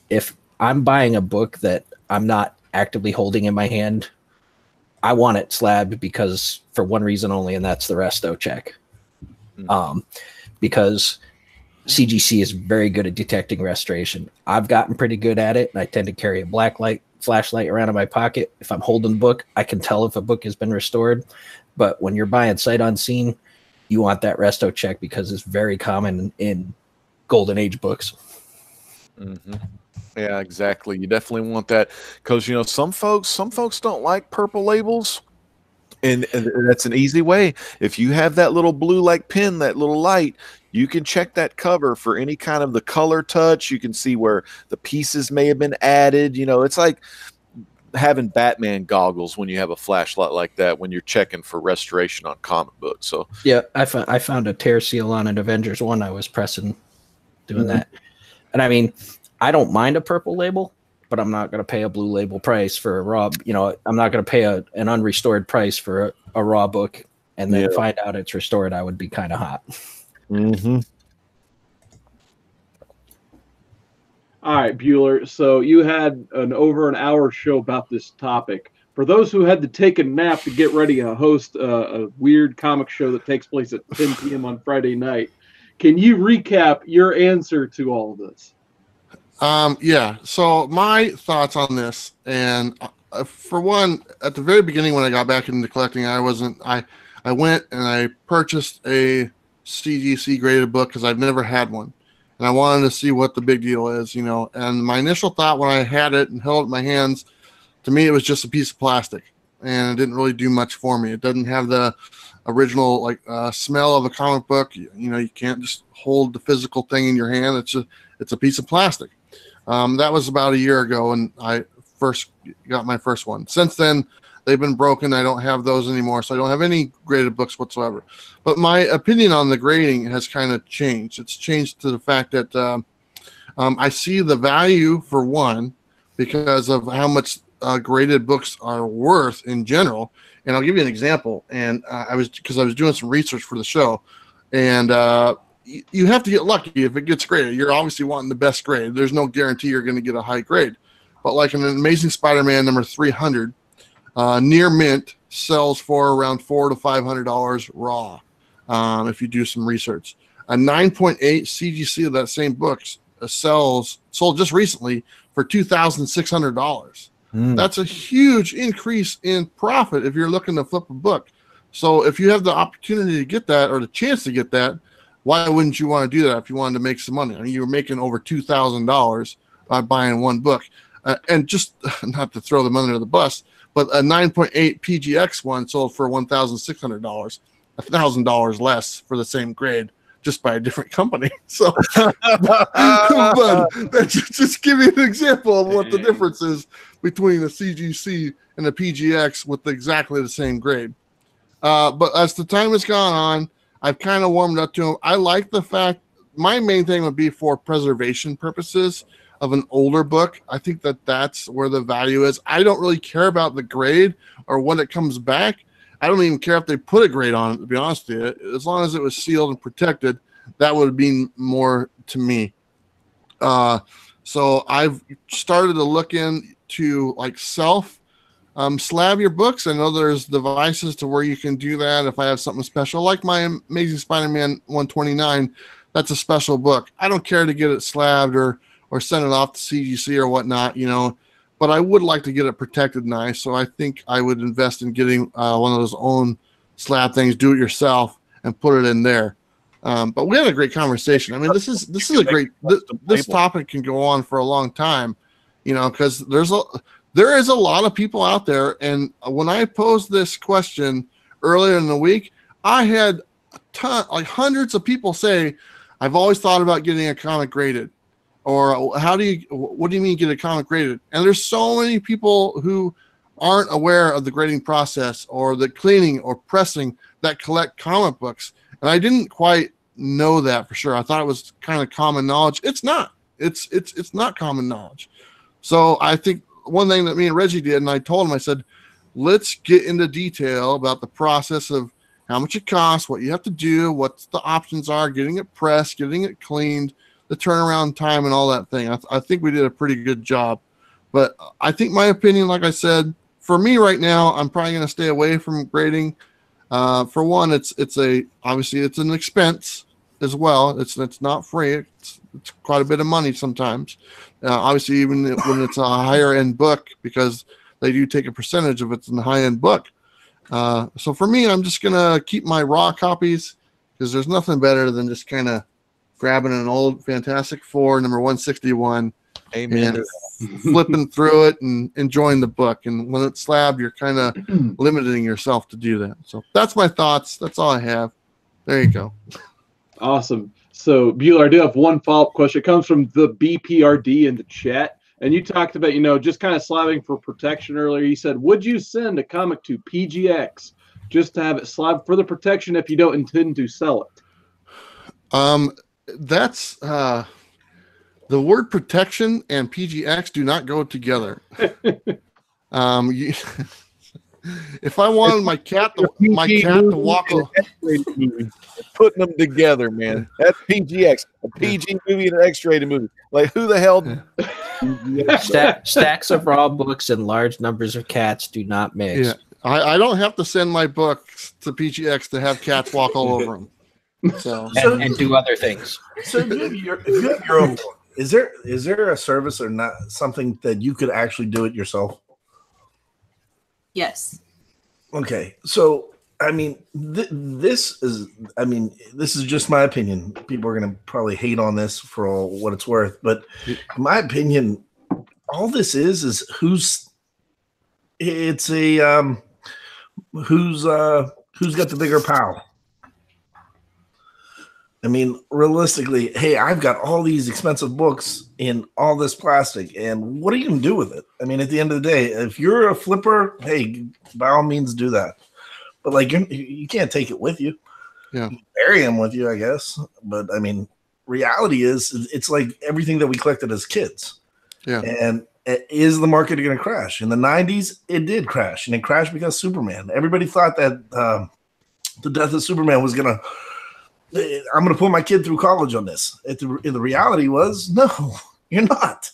if I'm buying a book that I'm not actively holding in my hand, I want it slabbed because for one reason only, and that's the resto check. Because CGC is very good at detecting restoration. I've gotten pretty good at it, and I tend to carry a black flashlight around in my pocket. If I'm holding the book, I can tell if a book has been restored. But when you're buying sight unseen, you want that resto check because it's very common in Golden Age books. Mm-hmm. Yeah, exactly. You definitely want that because some folks don't like purple labels, and that's an easy way. If you have that little blue like pin, that little light, you can check that cover for any kind of the color touch. You can see where the pieces may have been added. It's like having Batman goggles when you have a flashlight like that when you're checking for restoration on comic books. So yeah, I found a tear seal on an Avengers 1 I was pressing doing that. And I mean, I don't mind a purple label, but I'm not going to pay a blue label price for a raw. I'm not going to pay an unrestored price for a raw book and then find out it's restored. I would be kind of hot. Mm-hmm. All right, Bueller. So you had over an hour show about this topic. For those who had to take a nap to get ready to host a weird comic show that takes place at 10 p.m. on Friday night, can you recap your answer to all of this? Yeah. So my thoughts on this, and for one, at the very beginning when I got back into collecting, I went and I purchased a CGC graded book because I've never had one, and I wanted to see what the big deal is, And my initial thought when I had it and held it in my hands, to me, it was just a piece of plastic, and it didn't really do much for me. It doesn't have the original smell of a comic book. You can't just hold the physical thing in your hand. It's a piece of plastic. That was about a year ago, and I first got my first one. Since then, they've been broken. I don't have those anymore, so I don't have any graded books whatsoever. But my opinion on the grading has kind of changed. It's changed to the fact that I see the value, for one, because of how much graded books are worth in general. And I'll give you an example. And I was doing some research for the show, and you have to get lucky if it gets graded. You're obviously wanting the best grade. There's no guarantee you're going to get a high grade. But like an Amazing Spider-Man number 300, near mint sells for around $400 to $500 raw. If you do some research, a 9.8 CGC of that same book sold just recently for $2,600. That's a huge increase in profit if you're looking to flip a book. So if you have the opportunity to get that or the chance to get that, why wouldn't you want to do that if you wanted to make some money? I mean, you were making over $2,000 by buying one book. And just not to throw them under the bus, but a 9.8 PGX one sold for $1,600, $1,000 less for the same grade, just by a different company. So, but just give you an example of what the difference is between a CGC and a PGX with exactly the same grade. But as the time has gone on, I've kind of warmed up to them. I like the fact, my main thing would be for preservation purposes of an older book. I think that's where the value is. I don't really care about the grade or when it comes back. I don't even care if they put a grade on it, to be honest with you. As long as it was sealed and protected, that would mean more to me. So I've started to look into slab your books. I know there's devices to where you can do that if I have something special, like my Amazing Spider-Man 129. That's a special book. I don't care to get it slabbed or send it off to CGC or whatnot, but I would like to get it protected nice. So I think I would invest in getting one of those own slab things, do it yourself, and put it in there. But we had a great conversation. I mean, this is a great. This topic can go on for a long time, because there is a lot of people out there. And when I posed this question earlier in the week, I had hundreds of people say, "I've always thought about getting a comic graded," or what do you mean get a comic graded? And there's so many people who aren't aware of the grading process or the cleaning or pressing that collect comic books. And I didn't quite know that for sure. I thought it was kind of common knowledge. It's not. It's not common knowledge. So I think one thing that me and Reggie did, and I told him, I said, let's get into detail about the process of how much it costs, what you have to do, what the options are, getting it pressed, getting it cleaned, the turnaround time, and all that thing. I think we did a pretty good job. But I think my opinion, like I said, for me right now, I'm probably going to stay away from grading. For one, obviously it's an expense as well. It's not free. It's quite a bit of money sometimes. Obviously, even when it's a higher end book, because they do take a percentage of it's in the high end book. So for me, I'm just gonna keep my raw copies, because there's nothing better than just kind of grabbing an old Fantastic Four number 161. Amen. And flipping through it and enjoying the book. And when it's slabbed, you're kind of limiting yourself to do that. So that's my thoughts. That's all I have. There you go. Awesome. So, Bueller, I do have one follow-up question. It comes from the BPRD in the chat. And you talked about, just kind of slabbing for protection earlier. You said, would you send a comic to PGX just to have it slabbed for the protection if you don't intend to sell it? That's the word protection and PGX do not go together. If I wanted my cat to walk, putting them together, man. That's PGX, a PG movie and an X-rated movie. Like, who the hell? Stacks of raw books and large numbers of cats do not mix. Yeah, I don't have to send my books to PGX to have cats walk all over them. So and do other things. So if you have your own book, is there a service or not something that you could actually do it yourself? Yes. Okay, so I mean, this is just my opinion. People are going to probably hate on this for all what it's worth, but in my opinion, all this is who's got the bigger pal. I mean, realistically, hey, I've got all these expensive books in all this plastic, and what are you going to do with it? I mean, at the end of the day, if you're a flipper, hey, by all means do that. But, like, you can't take it with you. Yeah. You can bury them with you, I guess. But, I mean, reality is it's like everything that we collected as kids. Yeah. And is the market going to crash? In the 90s, it did crash, and it crashed because Superman. Everybody thought that the death of Superman was going to – I'm going to put my kid through college on this. The reality was, no, you're not.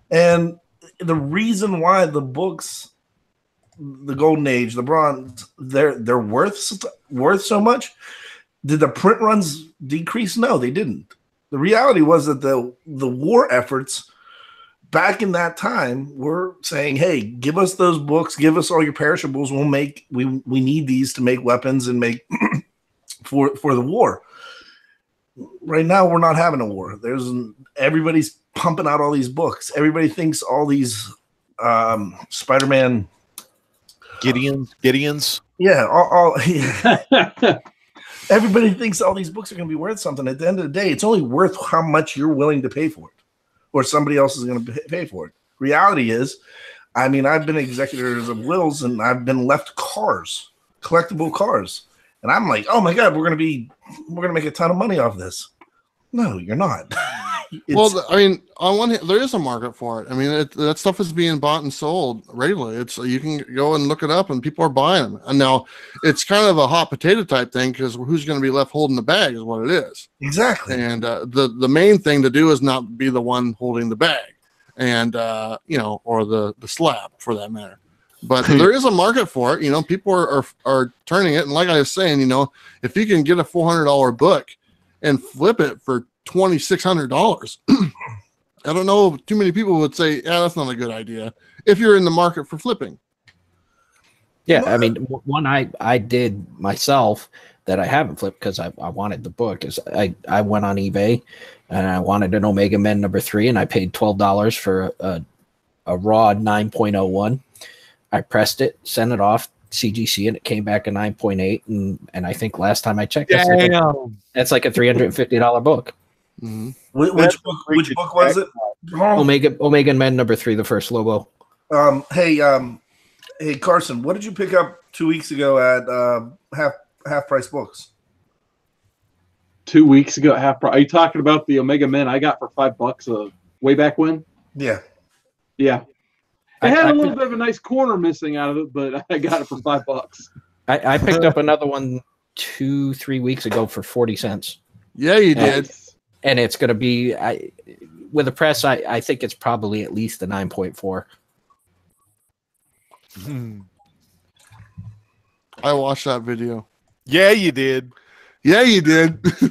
And the reason why the books, the Golden Age, the Bronze, they're worth so much. Did the print runs decrease? No, they didn't. The reality was that the war efforts back in that time were saying, hey, give us those books, give us all your perishables. We need these to make weapons and make for the war. Right now, we're not having a war. Everybody's pumping out all these books. Everybody thinks all these Spider-Man Gideons. Yeah, yeah. Everybody thinks all these books are going to be worth something. At the end of the day, it's only worth how much you're willing to pay for it, or somebody else is going to pay for it. Reality is, I mean, I've been executors of wills, and I've been left cars, collectible cars. And I'm like, oh my God, we're gonna make a ton of money off this. No, you're not. Well, I mean, on one hand, there is a market for it. I mean, that stuff is being bought and sold regularly. You can go and look it up, and people are buying them. And now it's kind of a hot potato type thing, because who's going to be left holding the bag is what it is. Exactly. And the main thing to do is not be the one holding the bag, and or the slab for that matter. But there is a market for it. People are turning it. And like I was saying, if you can get a $400 book and flip it for $2,600, I don't know if too many people would say, yeah, that's not a good idea if you're in the market for flipping. Yeah, I mean, one I did myself that I haven't flipped because I wanted the book is I went on eBay and I wanted an Omega Men #3 and I paid $12 for a raw 9.01. I pressed it, sent it off CGC, and it came back a 9.8. And I think last time I checked, that's like a $350 book. Mm-hmm. Which book was it? Omega Men #3, the first logo. Hey Carson, what did you pick up 2 weeks ago at half price books? 2 weeks ago at half price. Are you talking about the Omega Men I got for $5 way back when? Yeah. It had a little bit of a nice corner missing out of it, but I got it for $5. I picked up another one 2-3 weeks ago for 40 cents. Yeah, you did. And it's going to be with a press. I think it's probably at least a 9.4. I watched that video. Yeah, you did. Yeah, you did. that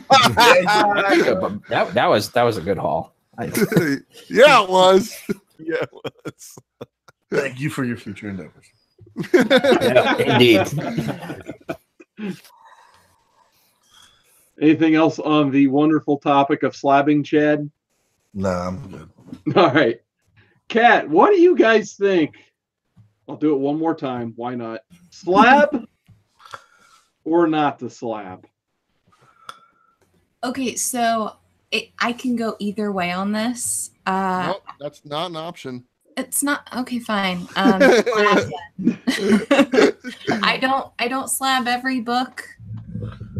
was a good haul. Yeah, it was. Yeah, it was. Thank you for your future endeavors. Yeah, indeed. Anything else on the wonderful topic of slabbing, Chad? Nah, I'm good. All right. Kat, what do you guys think? I'll do it one more time. Why not? Slab or not the slab? Okay, so I can go either way on this. Nope, that's not an option. It's not okay. Fine. I don't slab every book.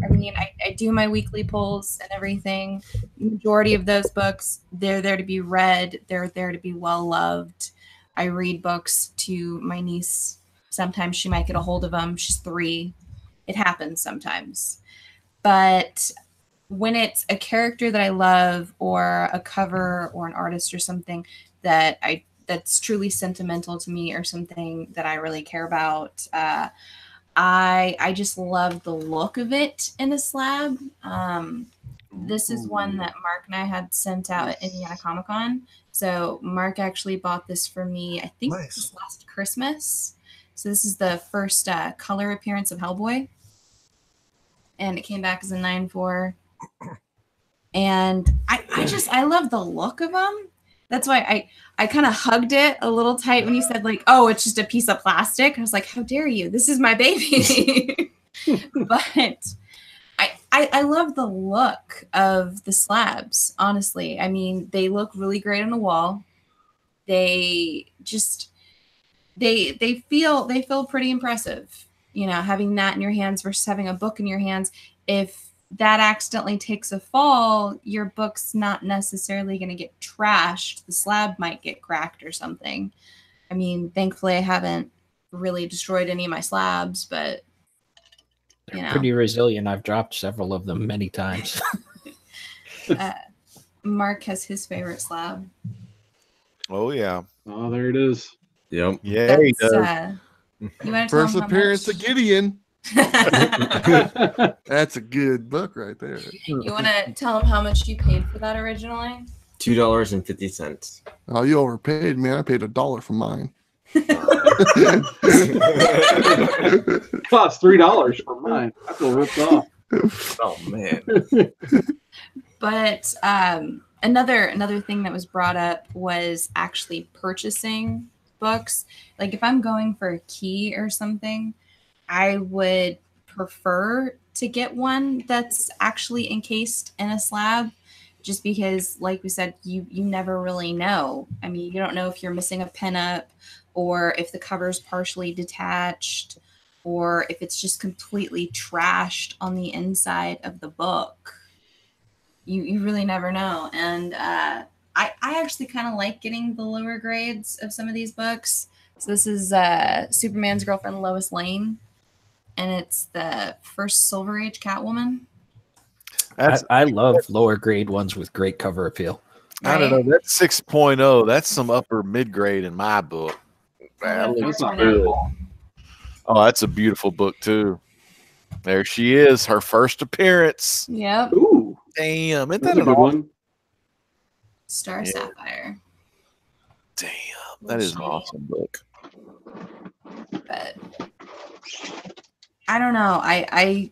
I mean, I do my weekly polls and everything. Majority of those books, they're there to be read. They're there to be well loved. I read books to my niece. Sometimes she might get a hold of them. She's 3. It happens sometimes. But when it's a character that I love or a cover or an artist or something that's truly sentimental to me or something that I really care about, I just love the look of it in a slab. This is one that Mark and I had sent out at Indiana Comic Con. So Mark actually bought this for me, I think this last Christmas. So this is the first color appearance of Hellboy. And it came back as a 9.4. And I love the look of them. That's why I kind of hugged it a little tight when you said, like, oh, it's just a piece of plastic. I was like, how dare you? This is my baby. But I love the look of the slabs, honestly. I mean, they look really great on the wall. They just they feel pretty impressive. You know, having that in your hands versus having a book in your hands. If that accidentally takes a fall, your book's not necessarily going to get trashed. The slab might get cracked or something. I mean, thankfully, I haven't really destroyed any of my slabs, but you know, pretty resilient. I've dropped several of them many times. Mark has his favorite slab. Oh yeah. Oh, there it is. Yep. Yeah. He does. You want to First appearance of Gideon. That's a good book right there. You want to tell him how much you paid for that originally? $2.50. Oh, you overpaid, man. I paid $1 for mine. Cost $3 for mine. I feel ripped off. Oh man. But another thing that was brought up was actually purchasing books. Like if I'm going for a key or something, I would prefer to get one that's actually encased in a slab, just because, like we said, you never really know. I mean, you don't know if you're missing a pinup, or if the cover's partially detached, or if it's just completely trashed on the inside of the book. You really never know. And I actually kind of like getting the lower grades of some of these books. So this is Superman's Girlfriend Lois Lane, and it's the first Silver Age Catwoman. I love lower grade ones with great cover appeal. I don't know. That's 6.0. That's some upper mid grade in my book. That's Oh, that's a beautiful book too. There she is, her first appearance. Yep. Ooh, Damn, isn't that's that a good one. Star Sapphire. Damn, that is an awesome book. But I don't know. I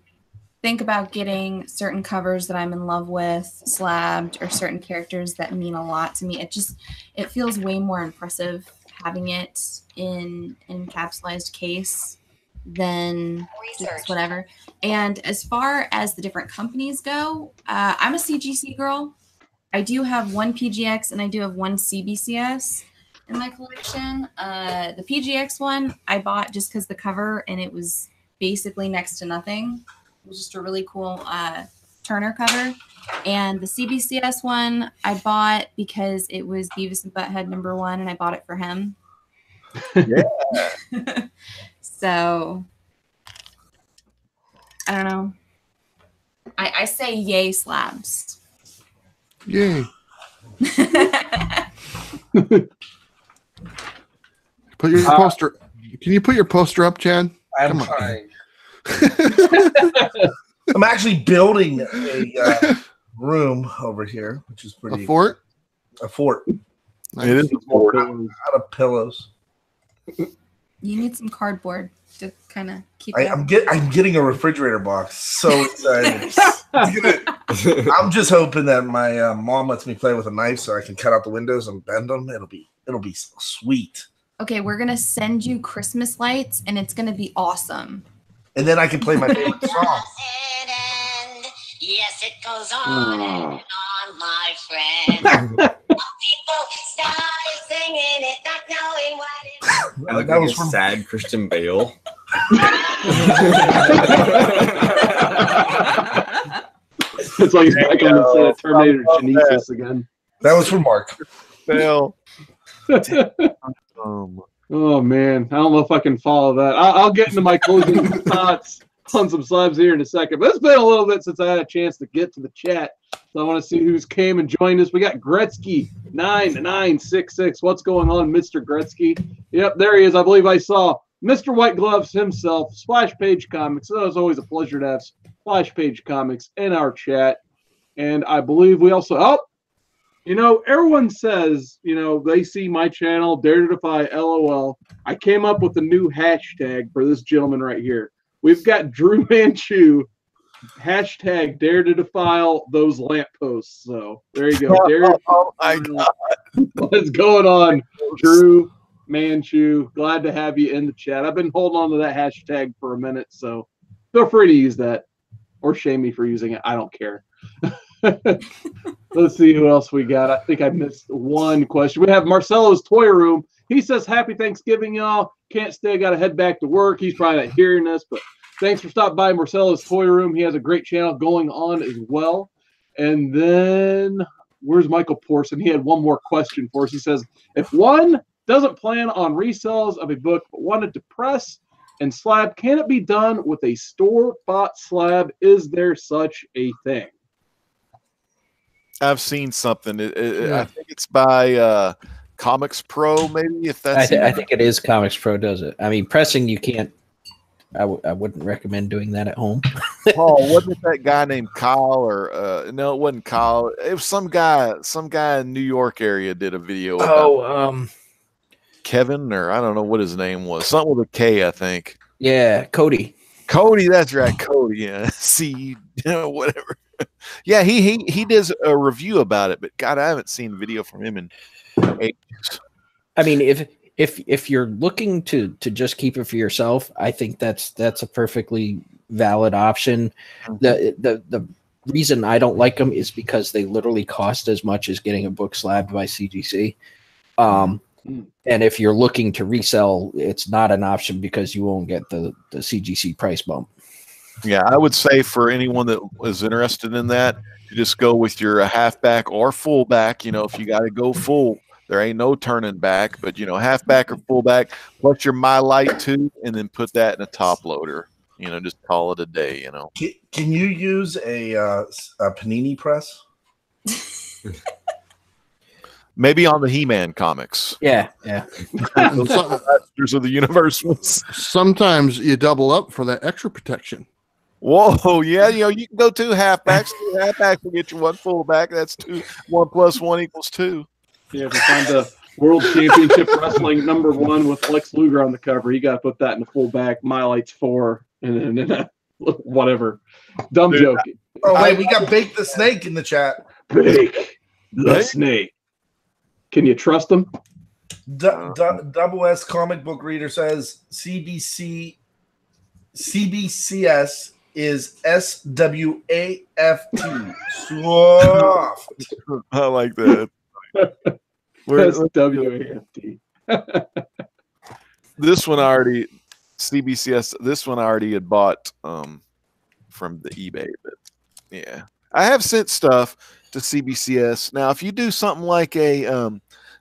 think about getting certain covers that I'm in love with slabbed, or certain characters that mean a lot to me. It feels way more impressive having it in an encapsulated case than just whatever. And as far as the different companies go, I'm a CGC girl. I do have one PGX and I do have one CBCS in my collection. The PGX one I bought just because the cover, and it was basically next to nothing. It was just a really cool Turner cover. And the CBCS one I bought because it was Beavis and Butthead #1, and I bought it for him. Yeah. So I don't know. I say yay slabs. Yay. Put your poster. Can you put your poster up, Chad? I'm trying. I'm actually building a room over here, which is pretty. A fort? A fort. Nice. It is a fort. Out of pillows. You need some cardboard to kind of keep it. I'm getting a refrigerator box. So excited. I'm just hoping that my mom lets me play with a knife so I can cut out the windows and bend them. It'll be so sweet. Okay, we're gonna send you Christmas lights, and it's gonna be awesome. And then I can play my favorite song. Yes, it goes on and on, my friend. People started singing it, not knowing what it was. That was from sad Christian Bale. It's like he's back on the Terminator Genesis again. That was from Mark. Bale. Oh man, I don't know if I can follow that. I'll get into my closing thoughts on some slabs here in a second. But it's been a little bit since I had a chance to get to the chat, so I want to see who's came and joined us. We got Gretzky 9966. What's going on, Mr. Gretzky? Yep, there he is. I believe I saw Mr. White Gloves himself. Splash Page Comics. That was always a pleasure to have Splash Page Comics in our chat, and I believe we also everyone says, they see my channel, Dare to Defy LOL. I came up with a new hashtag for this gentleman right here. We've got Drew Manchu, hashtag Dare to Defile those lampposts. So there you go. Oh my God. What's going on, Drew Manchu? Glad to have you in the chat. I've been holding on to that hashtag for a minute, so feel free to use that or shame me for using it. I don't care. Let's see who else we got. I think I missed one question. We have Marcelo's Toy Room. He says, happy Thanksgiving, y'all. Can't stay. Got to head back to work. He's probably not hearing this, but thanks for stopping by Marcelo's Toy Room. He has a great channel going on as well. And then where's Michael Porson? He had one more question for us. He says, if one doesn't plan on resales of a book but wanted to press and slab, can it be done with a store-bought slab? Is there such a thing? I've seen something. I think it's by Comics Pro, maybe. If that's, I think it is Comics Pro does it. I mean, pressing you can't. I wouldn't recommend doing that at home. Paul, wasn't that guy named Kyle or no, it wasn't Kyle. It was some guy in New York area did a video. About Kevin, or I don't know what his name was. Something with a K, I think. Yeah, Cody. Cody, that's right, Cody. Yeah, see, whatever. Yeah, he does a review about it, but God, I haven't seen a video from him in ages. I mean, if you're looking to just keep it for yourself, I think that's a perfectly valid option. The reason I don't like them is because they literally cost as much as getting a book slabbed by CGC. And if you're looking to resell, it's not an option because you won't get the CGC price bump. Yeah, I would say for anyone that was interested in that, you just go with your halfback or fullback. If you got to go full, there ain't no turning back. But halfback or fullback, plus your My Light too, and then put that in a top loader. Just call it a day. Can you use a panini press? Maybe on the He-Man comics. Yeah. Masters of the Universe ones. Sometimes you double up for that extra protection. Whoa, yeah, you can go 2 halfbacks. 2 halfbacks will get you 1 fullback. That's 2. 1 + 1 = 2. Yeah, if we find the World Championship Wrestling #1 with Lex Luger on the cover, you got to put that in the fullback. Mylights 4, and then whatever. Dumb joke. Oh wait, we got Bake the Snake in the chat. Bake the Snake. Can you trust him? Double S comic book reader says CBCS is SWAFT. Soft. I like that. SWAFT. This one already CBCS. This one I already had bought from the eBay, but yeah, I have sent stuff to CBCS. Now, if you do something like a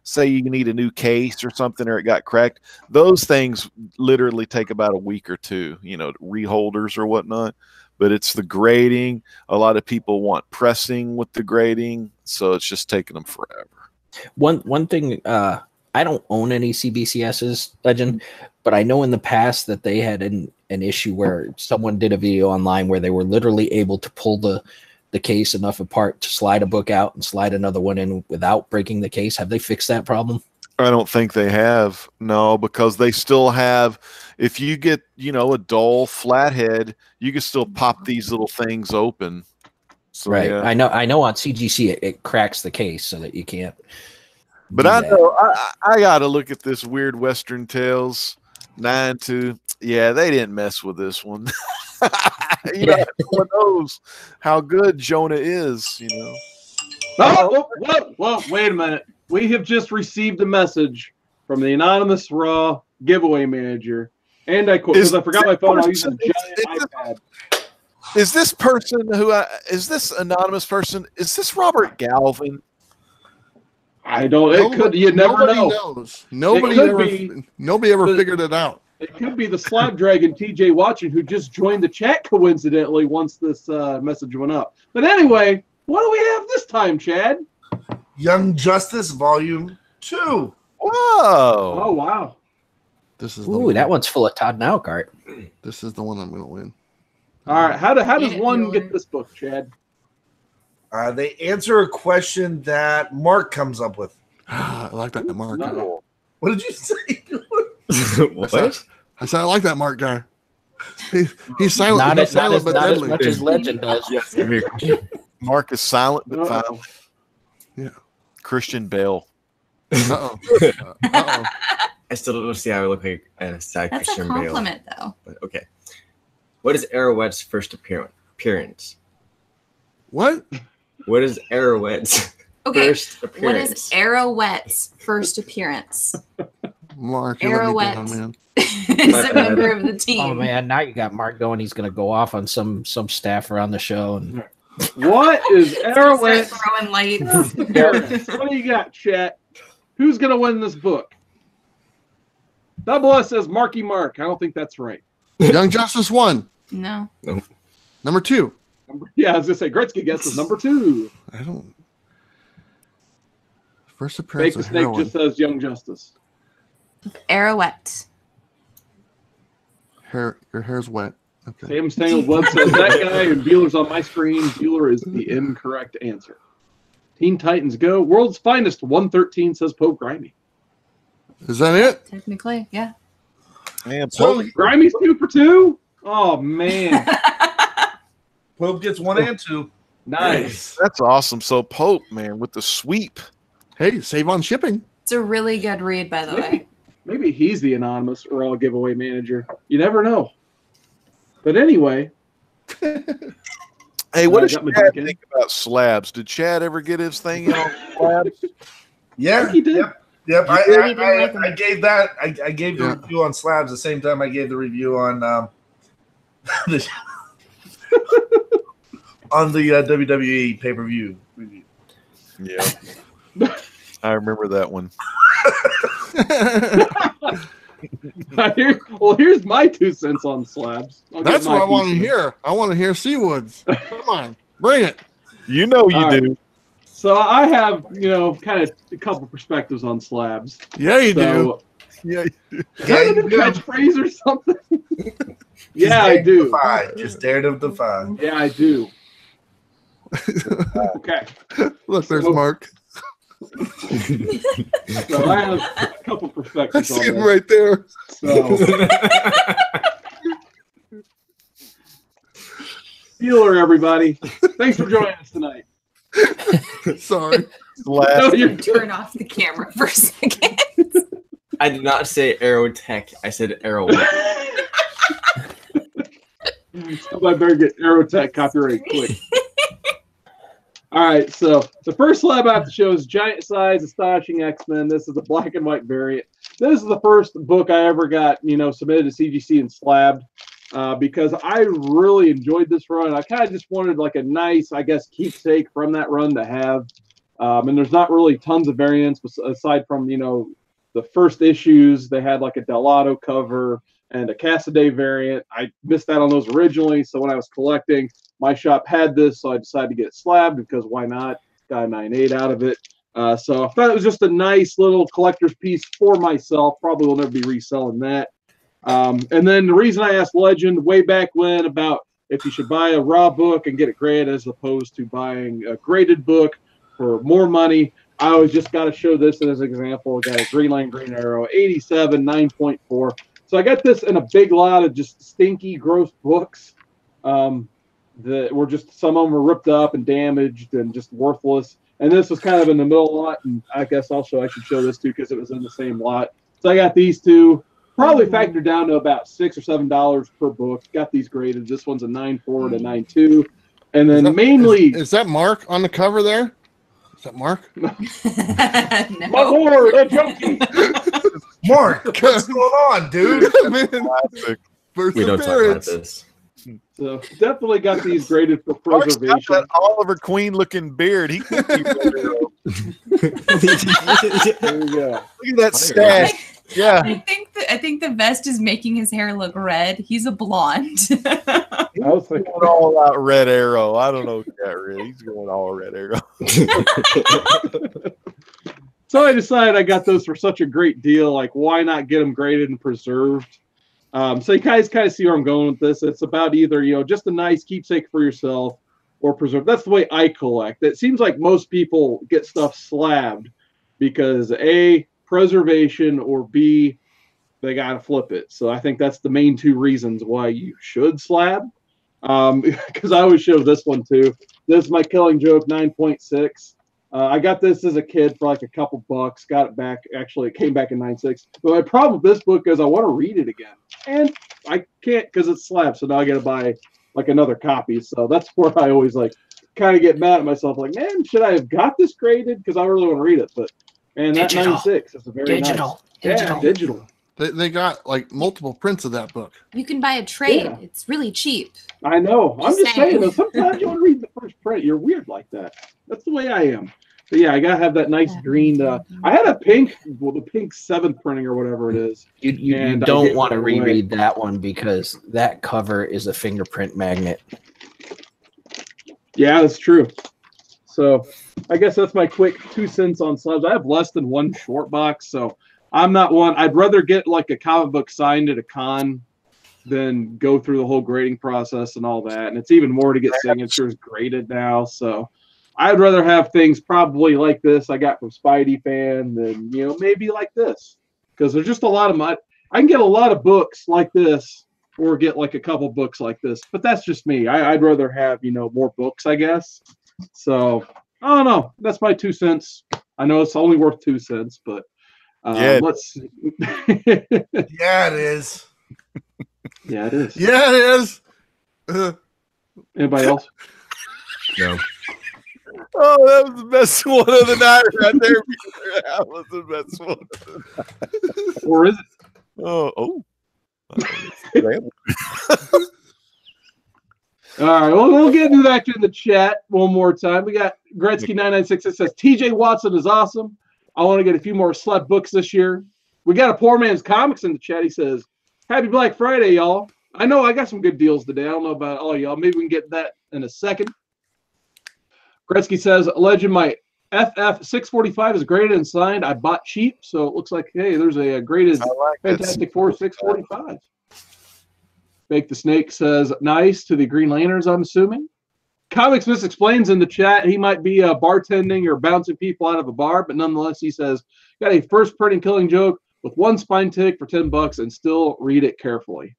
say you need a new case or something, or it got cracked, those things literally take about a week or 2. Reholders or whatnot. But it's the grading. A lot of people want pressing with the grading, so it's just taking them forever. One thing, I don't own any CBCSs, Legend, but I know in the past that they had an issue where someone did a video online where they were literally able to pull the case enough apart to slide a book out and slide another one in without breaking the case. Have they fixed that problem? I don't think they have. No, because they still have, if you get, a dull flathead, you can still pop these little things open. So, right. Yeah. I know on CGC it cracks the case so that you can't. But I know I got to look at this weird Western Tales 9-2. Yeah, they didn't mess with this one. No one knows how good Jonah is, Oh, whoa, wait a minute. We have just received a message from the anonymous Raw giveaway manager, and I quote, because I forgot my phone, I'll use a giant iPad. Is this person is this anonymous person? Is this Robert Galvin? I don't. It could. You never know. Knows. Nobody ever figured it out. It could be the Slab Dragon TJ Watching, who just joined the chat coincidentally once this message went up. But anyway, what do we have this time, Chad? Young Justice Volume 2. Whoa! Oh wow! This is that one's full of Todd Naukart. This is the one I'm going to win. All right, how does one get this book, Chad? They answer a question that Mark comes up with. I like that Mark. No. What did you say? What? I said I like that Mark guy. He's silent. Not He's as silent but as deadly. much as Legend does. Mark is silent but Uh-oh. violent. Yeah. Christian Bale. Uh-oh. Uh-oh. I still don't see how I look like a sad That's a Christian Bale. compliment, though. But okay. What is Arrowhead's first appearance? What? What is Arrowhead's Okay. first What appearance? is Arrowhead's first appearance? Mark, you let me Arrowhead down, man. is a member of the team. Oh man, now you got Mark going. He's going to go off on some staff around the show. And What is Arrowhead? Start throwing lights. What do you got, chat? Who's going to win this book? Double S says Marky Mark. I don't think that's right. Young Justice 1. No. Number 2. Yeah, I was going to say Gretzky guesses number 2. I don't. First appearance Fake the of Snake heroin. just says Young Justice. Arrowhead. Your hair's wet. Okay. Sam Stangled Web says that guy, and Bueller's on my screen. Bueller is the incorrect answer. Teen Titans Go. World's Finest 113 says Pope Grimy. Is that it? Technically, yeah. Man, So Grimy's 2 for 2? Oh, man. Pope gets 1 and 2. Nice. that's awesome. So Pope, man, with the sweep. Hey, save on shipping. It's a really good read, by the way. Maybe he's the anonymous Raw giveaway manager. You never know. But anyway. Hey, what I does got my Chad back in. think about slabs? Did Chad ever get his thing in on slabs? Yeah, He did. Yep. You really didn't like them. I gave that. I gave the review on Slabs the same time I gave the review on the on the WWE pay-per-view review. Yeah. I remember that one. Here's my 2 cents on slabs. That's what I want to hear. I want to hear Seawoods. Come on, bring it. You know you All right. do. So I have, kind of a couple perspectives on slabs. Yeah, you do. So, Yeah. kind of a catchphrase or something. Yeah, I do. Defy. Just dare to defy. Yeah, I do. Okay. Look, there's So- Mark. So I have a couple I perspectives on see him this. right there. So, Steeler, everybody. Thanks for joining us tonight. Sorry. No, you're Turn off the camera for a second. I did not say Aerotech. I said Aero. I better get Aerotech copyright quick. All right, so the first slab I have to show is Giant Size Astonishing X-Men. This is the black and white variant. This is the first book I ever got, submitted to CGC and slabbed because I really enjoyed this run. I kind of just wanted like a nice, I guess, keepsake from that run to have. And there's not really tons of variants aside from, the first issues. They had like a Delato cover and a Cassaday variant. I missed out on those originally, so when I was collecting, my shop had this, so I decided to get it slabbed because why not? Got a 9.8 out of it. So I thought it was just a nice little collector's piece for myself. Probably will never be reselling that. And then the reason I asked Legend way back when about if you should buy a raw book and get it graded as opposed to buying a graded book for more money, I always just got to show this as an example. I got a Green Line Green Arrow, 87, 9.4. So I got this in a big lot of just stinky, gross books that were just, some of them were ripped up and damaged and just worthless. And this was kind of in the middle lot, and I guess I should show this too because it was in the same lot. So I got these two, probably factored down to about $6 or $7 per book. Got these graded. This one's a 9.4 to 9.2. And then mainly... Is that Mark on the cover there? Is that Mark? My No. lord, a junkie! Mark, what's going on, dude? Man, Classic. first We don't talk about appearance. this. So definitely got these graded for Mark's got preservation. that Oliver Queen looking beard. He could be better. There you go. Look at that stash. Yeah. I think the vest is making his hair look red. He's a blonde. I was thinking, Going all out Red Arrow. I don't know Cat Red. He's going all Red Arrow. so I decided I got those for such a great deal. Like, why not get them graded and preserved? So you guys kind of see where I'm going with this. It's about either, just a nice keepsake for yourself or preserve. That's the way I collect. It seems like most people get stuff slabbed because A, preservation, or B, they got to flip it. So I think that's the main two reasons why you should slab. Because I always show this one too. This is my Killing Joke 9.6. I got this as a kid for like a couple bucks. Got it back. Actually, it came back in 9.6. But my problem with this book is I want to read it again, and I can't because it's slabbed. So now I got to buy like another copy. So that's where I always like kind of get mad at myself. Like, man, should I have got this graded? Because I really want to read it. But man, that 9.6 is a very nice. Yeah, digital. They got like multiple prints of that book. You can buy a trade. Yeah. It's really cheap. I know. I'm Just just saying. saying. Though, sometimes you want to read the first print. You're weird like that. That's the way I am. But yeah, I gotta have that nice green. I had a pink, the pink 7th printing or whatever it is. You And I don't get want to that away. reread that one because that cover is a fingerprint magnet. Yeah, that's true. So I guess that's my quick 2 cents on slabs. I have less than one short box, so I'm not one. I'd rather get like a comic book signed at a con than go through the whole grading process and all that. And it's even more to get signatures graded now. So I'd rather have things probably like this I got from Spidey Fan than, maybe like this. Because there's just a lot of I can get a lot of books like this or get like a couple books like this. But that's just me. I'd rather have, more books, I guess. So I don't know. That's my 2 cents. I know it's only worth 2 cents, but let's see. Yeah, it is. Yeah, it is. Yeah, it is. Anybody else? No. Oh, that was the best one of the night right there. That was the best one of the night. Or is it? Oh. All right. Well, we'll get into that in the chat one more time. We got Gretzky996 that says TJ Watson is awesome. I want to get a few more slab books this year. We got a Poor Man's Comics in the chat. He says, Happy Black Friday, y'all. I know I got some good deals today. I don't know about all y'all. Maybe we can get that in a second. Gretzky says, Legend, my FF645 is graded and signed. I bought cheap, so it looks like, hey, there's a graded I like Fantastic Four 645. Make the Snake says nice to the Green Lanterns, I'm assuming. Comics Miss explains in the chat he might be bartending or bouncing people out of a bar, but nonetheless, he says, got a first printing Killing Joke with one spine tick for $10 and still read it carefully.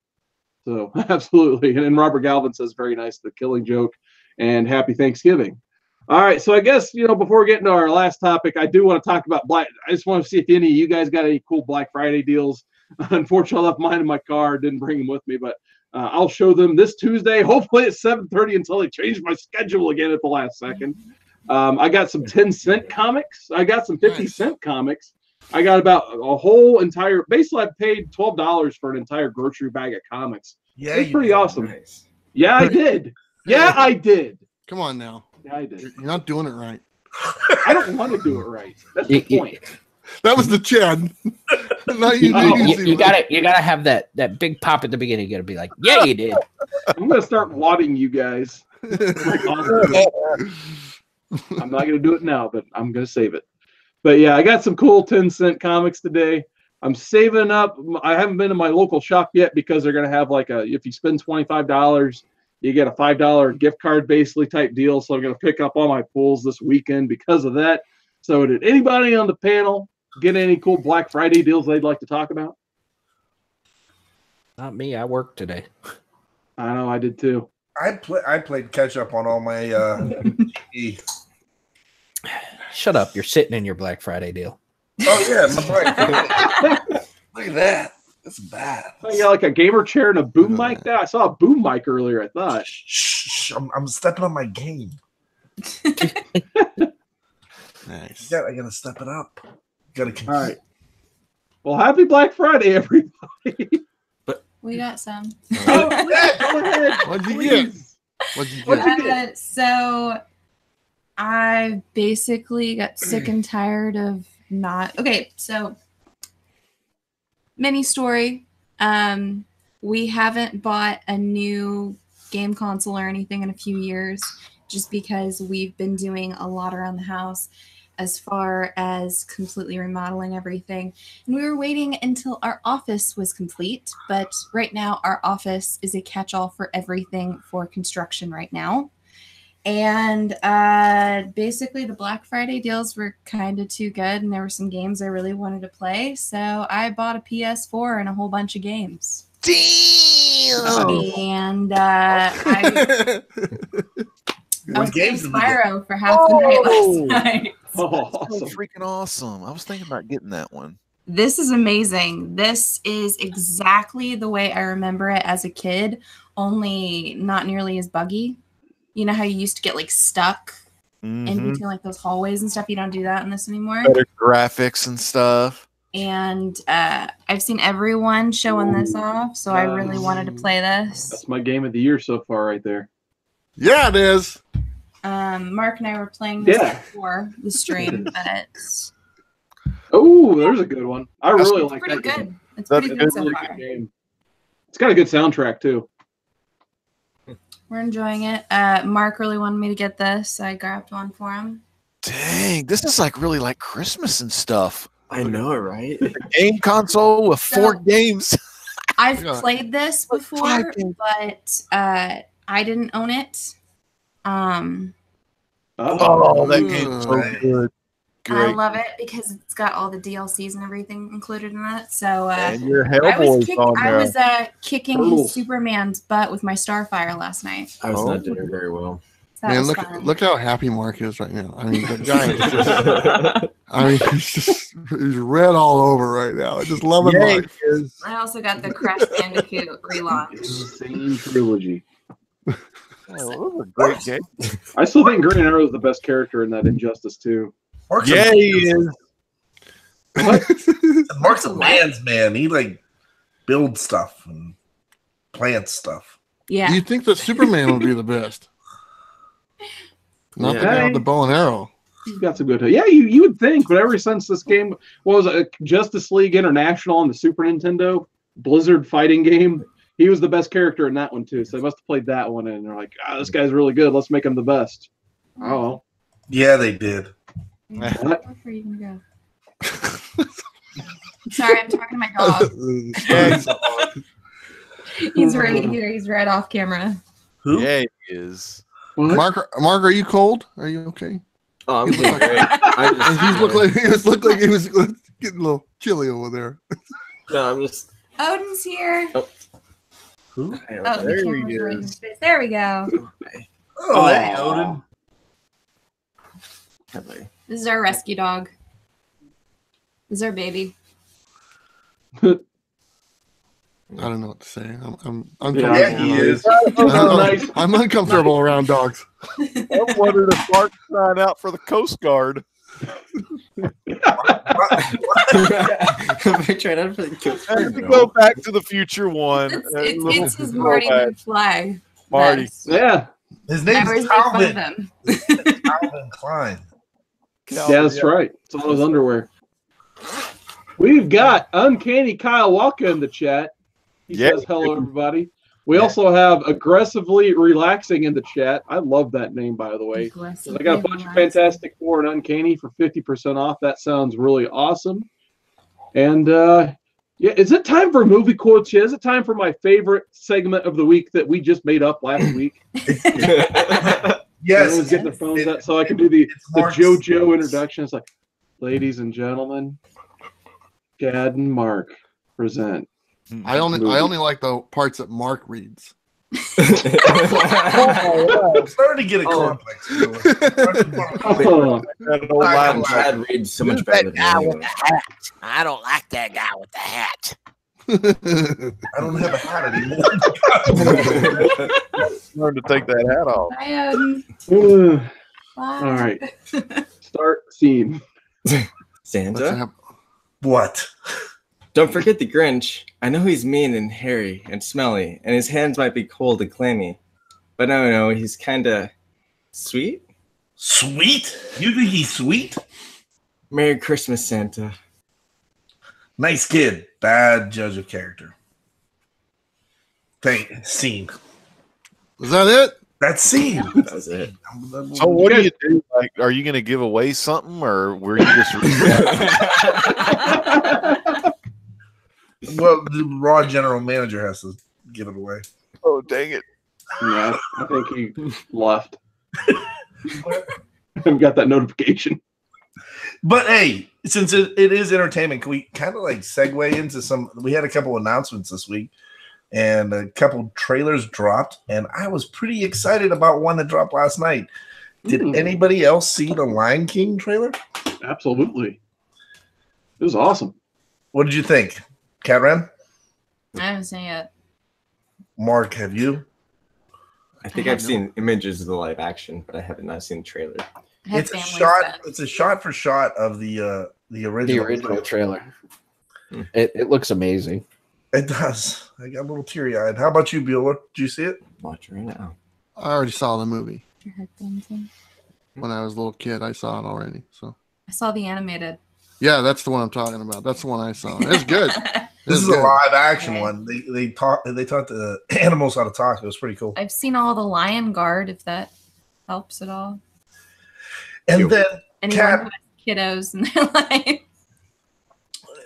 So, absolutely. And Robert Galvin says, very nice, the Killing Joke, and happy Thanksgiving. All right, so I guess, before we get into our last topic, I do want to talk about I just want to see if any of you guys got any cool Black Friday deals. Unfortunately, I left mine in my car, didn't bring them with me, but I'll show them this Tuesday, hopefully at 7:30 until they change my schedule again at the last second. I got some 10-cent comics. I got some 50-cent comics. I got about a whole entire, basically I paid $12 for an entire grocery bag of comics. Yeah, it's pretty awesome. Nice. Yeah, I did. Yeah, I did. Come on now. Yeah, I did. You're not doing it right. I don't want to do it right. That's the point. That was the Chad. You gotta have that big pop at the beginning. You gotta be like, yeah, you did. I'm gonna start wadding you guys. I'm not gonna do it now, but I'm gonna save it. But yeah, I got some cool 10-cent comics today. I'm saving up. I haven't been to my local shop yet because they're gonna have if you spend $25, you get a $5 gift card basically type deal. So I'm gonna pick up all my pulls this weekend because of that. So did anybody on the panel get any cool Black Friday deals they'd like to talk about? Not me. I worked today. I know, I did too. I played catch up on all my Shut up. You're sitting in your Black Friday deal. Oh, yeah. My Black Friday. Look at that. That's bad. Oh, yeah, like a gamer chair and a boom mic. I saw a boom mic earlier, I thought. Shh. I'm stepping on my game. Nice. Yeah, I got to step it up. Gotta compete. All right. Well, happy Black Friday, everybody. We got some. Go ahead. What'd you get? What'd you get? So I basically got sick and tired of not. Okay, so mini story. We haven't bought a new game console or anything in a few years, just because we've been doing a lot around the house as far as completely remodeling everything. And we were waiting until our office was complete, but right now our office is a catch-all for everything for construction right now. And basically the Black Friday deals were kind of too good, and there were some games I really wanted to play, so I bought a PS4 and a whole bunch of games. Damn! And I was playing Spyro for half the night last night. Oh, awesome. That's freaking awesome. I was thinking about getting that one. This is amazing. This is exactly the way I remember it as a kid, only not nearly as buggy. You know how you used to get stuck in between those hallways and stuff? You don't do that in this anymore. Better graphics and stuff. And I've seen everyone showing this off, so I really wanted to play this. That's my game of the year so far right there. Yeah, it is. Mark and I were playing this before the stream, but oh, there's a good one. I really like that. Good. Game. It's pretty good so Really far. good game. It's got a good soundtrack too. We're enjoying it. Mark really wanted me to get this, so I grabbed one for him. Dang, this is really like Christmas and stuff. I know, right? A game console with 4 games. I've played this before, but I didn't own it. That game's so good. I love it because it's got all the DLCs and everything included in it. So and your Hellboy's on there. I was kicking Superman's butt with my Starfire last night. I was not doing very well. So Man, look how happy Mark is right now. I mean, the guy is just, he's red all over right now. Just loving life. I also got the Crash Bandicoot relaunch. Same trilogy. Oh, a great game. I still think Green Arrow is the best character in that Injustice 2. Yeah, he is. Mark's a man's man. He builds stuff and plants stuff. Yeah. You'd think that Superman would be the best. Not the guy with the bow and arrow. He's got some good. Yeah, you would think, but ever since this game was Justice League International on the Super Nintendo Blizzard fighting game, he was the best character in that one too. So they must have played that one, and they're like, this guy's really good. Let's make him the best. Oh, yeah, they did. Where are you gonna go? Sorry, I'm talking to my dog. He's right here. He's right off camera. Who? Yeah, he is. What? Mark, are you cold? Are you okay? Oh, I'm doing great. I just, He looked like he was getting a little chilly over there. no, I'm just. Odin's here. Who? Oh, There the he camera's right in is. his face. There we go. Oh, hey, Odin. This is our rescue dog. This is our baby. I don't know what to say. I'm Yeah, uncomfortable. he is. Nice. I'm uncomfortable around dogs. I wondered if Mark signed out for the Coast Guard. I'm trying out for the kids. I have to go back to the Future one. It's his Marty McFly. Marty. vest. Yeah. His I name's always make fun of Calvin. him. Calvin Klein. Yeah, that's right. It's on his underwear. We've got Uncanny Kyle Walker in the chat. He Yeah. says hello, everybody. We also have Aggressively Relaxing in the chat. I love that name, by the way. So I got a bunch of Fantastic Four and Uncanny for 50% off. That sounds really awesome. And yeah, is it time for movie quotes? Yeah, is it time for my favorite segment of the week that we just made up last week? Yes. Everyone's getting their phones out so I can do the Mark's- JoJo introduction. It's like, ladies and gentlemen, Gad and Mark present. I only like the parts that Mark reads. I'm starting to get a complex. Oh, That old line. Chad reads so much better than me. Anyway. I don't like that guy with the hat. I don't have a hat anymore. Learn to take that hat off. Hi, Odin. all Bye. right. Start scene. Santa? What? Don't forget the Grinch. I know he's mean and hairy and smelly, and his hands might be cold and clammy. But no, he's kind of sweet. Sweet? You think he's sweet? Merry Christmas, Santa. Nice kid. Bad judge of character. Scene. Is that it? That's scene. That was it. So what do you do? Like, are you going to give away something, or were you just? Well, the Raw general manager has to give it away. Oh, dang it! Yeah, I think he left. I got that notification. But hey, since it is entertainment, can we kind of like segue into some? We had a couple announcements this week, and a couple trailers dropped, and I was pretty excited about one that dropped last night. Did anybody else see the Lion King trailer? Absolutely. It was awesome. What did you think, Catran? I haven't seen it. Mark, have you? I think I've seen images of the live action, but I have not seen the trailer. I have It's a family shot. stuff. It's a shot for shot of the original. The original trailer. It looks amazing. It does. I got a little teary eyed. How about you, Bueller? Did you see it? Watch it right now. I already saw the movie Your headphones in. when I was a little kid. I saw it already. So I saw the animated. yeah, that's the one I'm talking about. That's the one I saw. It's good. This It's is a good. live action Okay. one. They taught the animals how to talk. It was pretty cool. I've seen all the Lion Guard, if that helps at all. And then Anyone Cat- who has kiddos in their life.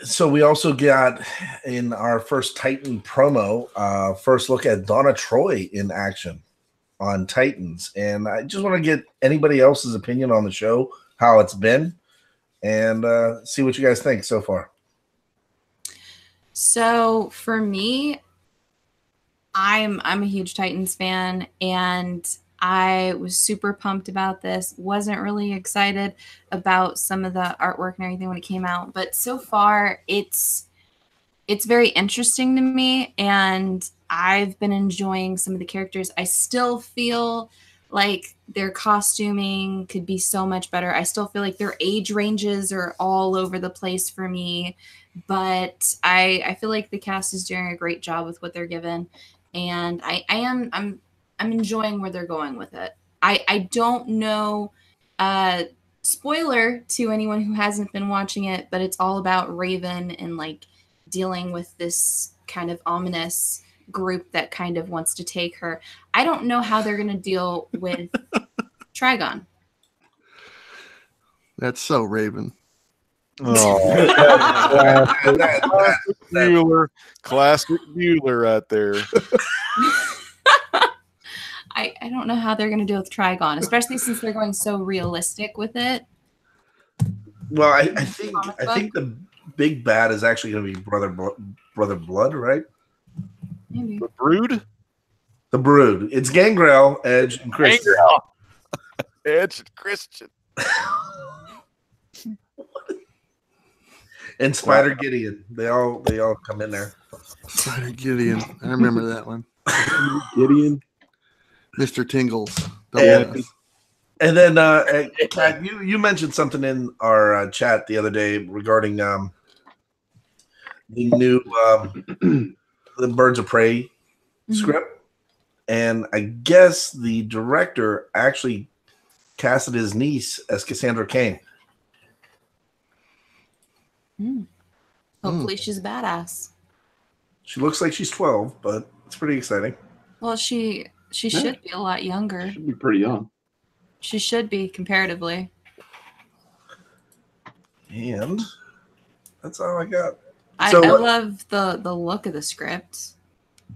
so we also got in our first Titan promo, first look at Donna Troy in action on Titans. And I just want to get anybody else's opinion on the show, how it's been, and see what you guys think so far. So for me, I'm a huge Titans fan, and I was super pumped about this. Wasn't really excited about some of the artwork and everything when it came out, but so far it's very interesting to me, and I've been enjoying some of the characters. I still feel like their costuming could be so much better. I still feel like their age ranges are all over the place for me, but I feel like the cast is doing a great job with what they're given, and I'm enjoying where they're going with it. I don't know, spoiler to anyone who hasn't been watching it, but it's all about Raven and like dealing with this kind of ominous group that kind of wants to take her. I don't know how they're going to deal with Trigon. That's so Raven. Oh, classic Bueller right there. I don't know how they're going to deal with Trigon, especially since they're going so realistic with it. Well, I think the big bad is actually going to be Brother Blood, right? Maybe. The Brood? The Brood. It's Gangrel, Edge, and Christian. Edge and Christian. And Spider Gideon. They all come in there. Spider Gideon. I remember that one. Gideon. Mr. Tingles. And then, Kat, you mentioned something in our chat the other day regarding the new the Birds of Prey script. And I guess the director actually casted his niece as Cassandra Cain. Hopefully she's a badass. She looks like she's 12, but it's pretty exciting. Well, she should be a lot younger. Should be pretty young. She should be comparatively. And that's all I got. I love the look of the script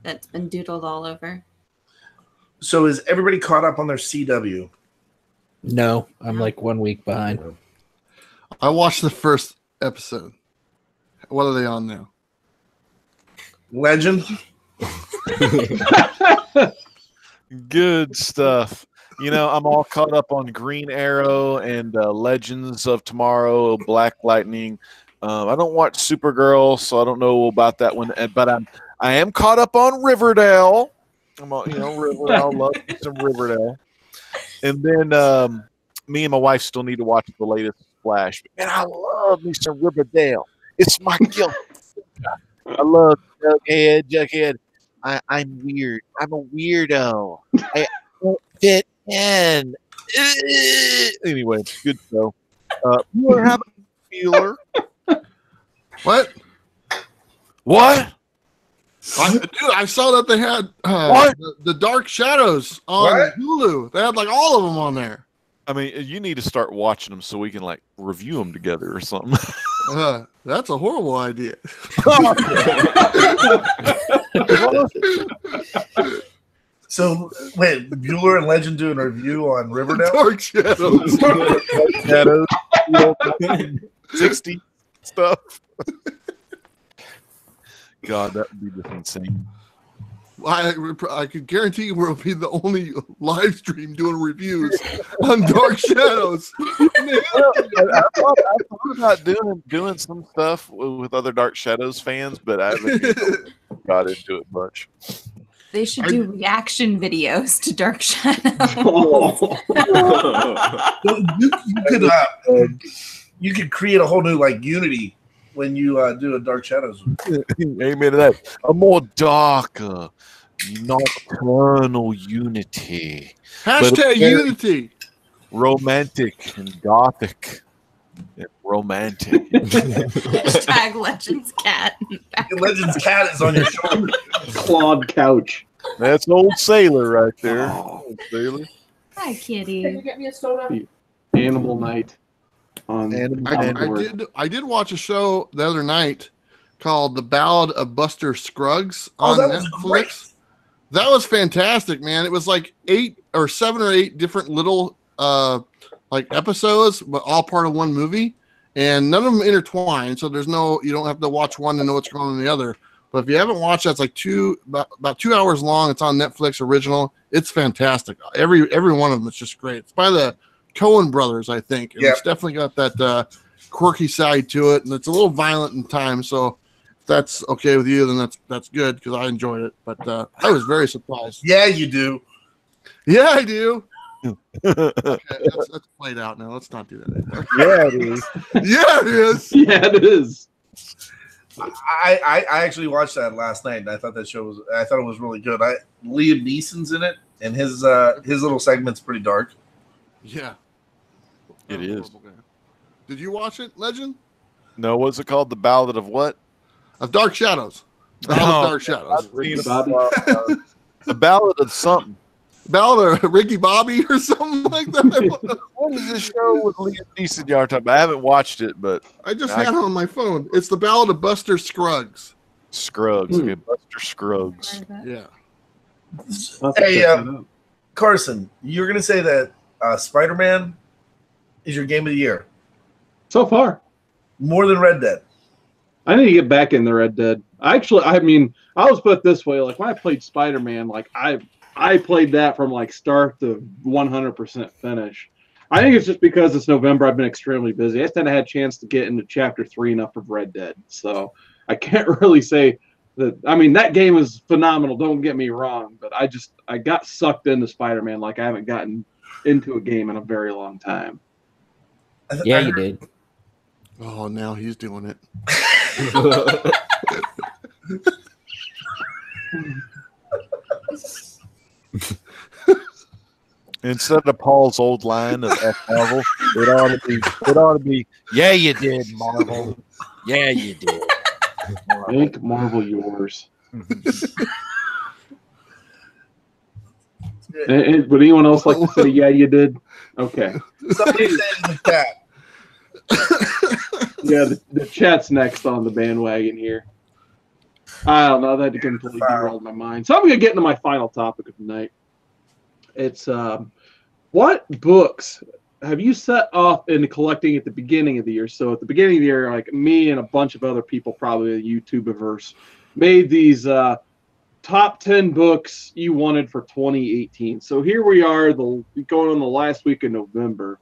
that's been doodled all over. So is everybody caught up on their CW? No, I'm like 1 week behind. I watched the first episode. What are they on now? Legend? Good stuff. You know, I'm all caught up on Green Arrow and Legends of Tomorrow, Black Lightning. I don't watch Supergirl, so I don't know about that one. But I am caught up on Riverdale. Riverdale. I love some Riverdale. And then me and my wife still need to watch the latest Flash. But man, I love me some Riverdale. It's my guilt. I love Jughead. I'm weird. I'm a weirdo. I don't fit in. Anyway, good show. Bueller, how about Bueller? What? I saw that they had the Dark Shadows on Hulu. They had like all of them on there. I mean, you need to start watching them so we can like review them together or something. That's a horrible idea. So, wait, Bueller and Legend doing a review on Riverdale? Dark Shadows. Dark Shadows. 60 stuff. God, that would be just insane. I could guarantee you we'll be the only live stream doing reviews on Dark Shadows. I thought about doing some stuff with other Dark Shadows fans, but I haven't got into it much. They should do reaction videos to Dark Shadows. You could create a whole new like unity when you do a Dark Shadows. Amen to that. A more darker, nocturnal unity. Hashtag unity. Romantic and gothic. And romantic. Hashtag Legends Cat. Legends Cat is on your shoulder. Clawed couch. That's old Sailor right there. Old Sailor. Hi, kitty. Can you get me a soda? Animal Night. I did watch a show the other night called The Ballad of Buster Scruggs on Netflix. That was fantastic, man. It was like 7 or 8 different little like episodes, but all part of one movie, and none of them intertwined. So you don't have to watch one to know what's going on in the other. But if you haven't watched that, it's like about 2 hours long. It's on Netflix original. It's fantastic. Every one of them is just great. It's by the Coen brothers, I think. And It's definitely got that quirky side to it, and it's a little violent in time. So if that's okay with you, then that's good because I enjoyed it. But I was very surprised. Yeah, you do. Yeah, I do. Okay, that's played out now. Let's not do that anymore. Yeah, it is. Yeah, it is. Yeah, it is. I actually watched that last night, and I thought it was really good. Liam Neeson's in it, and his little segment's pretty dark. Yeah, it is. Did you watch it, Legend? No, what's it called? The Ballad of what? Of Dark Shadows. Ballad of Dark Shadows. The Ballad of something. Ballad of Ricky Bobby or something like that. What is this show with Liam Neeson y'all talking about? I haven't watched it, but I just had it on my phone. It's the Ballad of Buster Scruggs. Scruggs. Okay, Buster Scruggs. Yeah. Hey, Carson, you're going to say that Spider-Man is your game of the year. So far. More than Red Dead. I need to get back in the Red Dead. Actually, I mean, I was put it this way. Like, when I played Spider-Man, like, I played that from, like, start to 100% finish. I think it's just because it's November, I've been extremely busy. I just haven't had a chance to get into Chapter 3 enough of Red Dead. So I can't really say that. I mean, that game is phenomenal, don't get me wrong. But I got sucked into Spider-Man like I haven't gotten into a game in a very long time. Yeah, you did. Oh, now he's doing it. Instead of Paul's old line of F Marvel, it ought to be, yeah, you did, Marvel. Yeah, you did. Make Marvel yours. Would anyone else like to say, yeah, you did? Okay. Somebody said in the chat. Yeah, the chat's next on the bandwagon here. I don't know. That completely derailed my mind. So I'm going to get into my final topic of the night. It's what books have you set off into collecting at the beginning of the year? So at the beginning of the year, like me and a bunch of other people, probably the YouTuberverse, made these top 10 books you wanted for 2018. So here we are, going on the last week of November.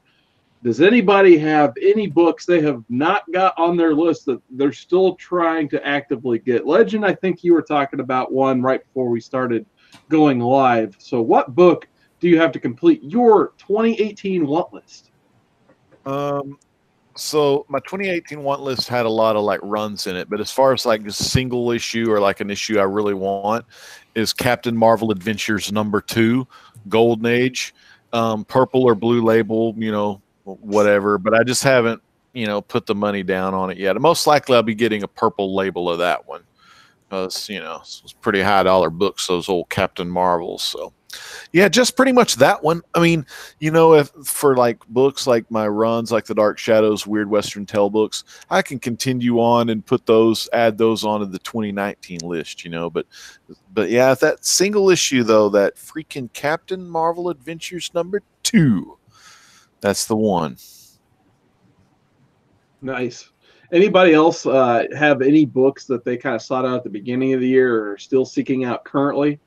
Does anybody have any books they have not got on their list that they're still trying to actively get? Legend, I think you were talking about one right before we started going live. So what book do you have to complete your 2018 want list? So my 2018 want list had a lot of like runs in it, but as far as like a single issue or like an issue I really want is Captain Marvel Adventures #2, Golden Age, purple or blue label, whatever, but I just haven't, put the money down on it yet. And most likely I'll be getting a purple label of that one because, it's pretty high dollar books, those old Captain Marvels. So yeah, just pretty much that one. I mean, if for like books like my runs, like the Dark Shadows, Weird Western Tale books, I can continue on and add those onto the 2019 list, but yeah, that single issue though, that freaking Captain Marvel Adventures #2. That's the one. Nice. Anybody else have any books that they kind of sought out at the beginning of the year or are still seeking out currently?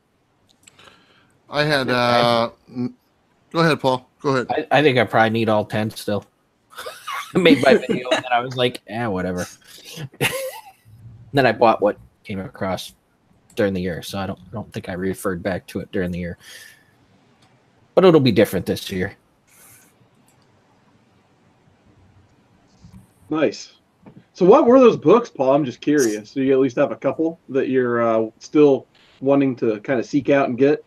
I had. Go ahead, Paul. Go ahead. I think I probably need all 10 still. I made my video and then I was like, whatever. Then I bought what came across during the year, so I don't think I referred back to it during the year. But it'll be different this year. Nice. So what were those books, Paul? I'm just curious. Do you at least have a couple that you're still wanting to kind of seek out and get?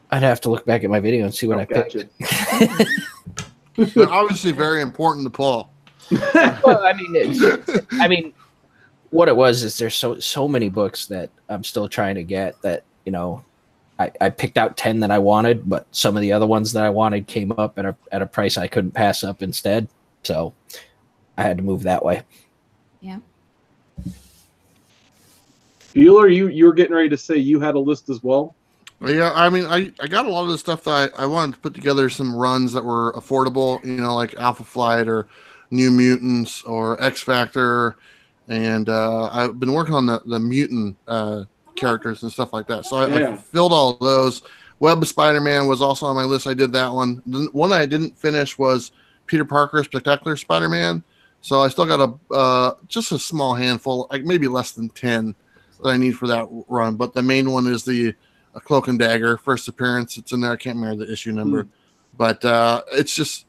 I'd have to look back at my video and see what I picked. They're obviously very important to Paul. Well, I mean, what it was is there's so many books that I'm still trying to get that, I picked out 10 that I wanted, but some of the other ones that I wanted came up at a price I couldn't pass up instead. So I had to move that way. Yeah. Bueller, you were getting ready to say you had a list as well? Yeah, I mean, I got a lot of the stuff that I wanted to put together some runs that were affordable, like Alpha Flight or New Mutants or X Factor. And I've been working on the mutant characters and stuff like that. So I filled all of those. Web of Spider-Man was also on my list. I did that one. The one I didn't finish was Peter Parker Spectacular Spider-Man. So I still got just a small handful, like maybe less than 10 that I need for that run. But the main one is the Cloak and Dagger first appearance. It's in there. I can't remember the issue number. But it's just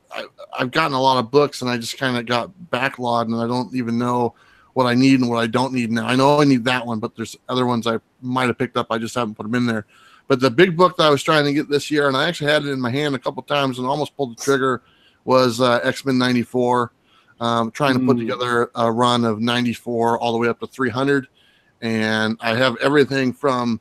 I've gotten a lot of books and I just kind of got backlogged and I don't even know what I need and what I don't need now. I know I need that one, but there's other ones I might have picked up. I just haven't put them in there. But the big book that I was trying to get this year, and I actually had it in my hand a couple times and almost pulled the trigger, was X-Men 94. Trying to put together a run of 94 all the way up to 300. And I have everything from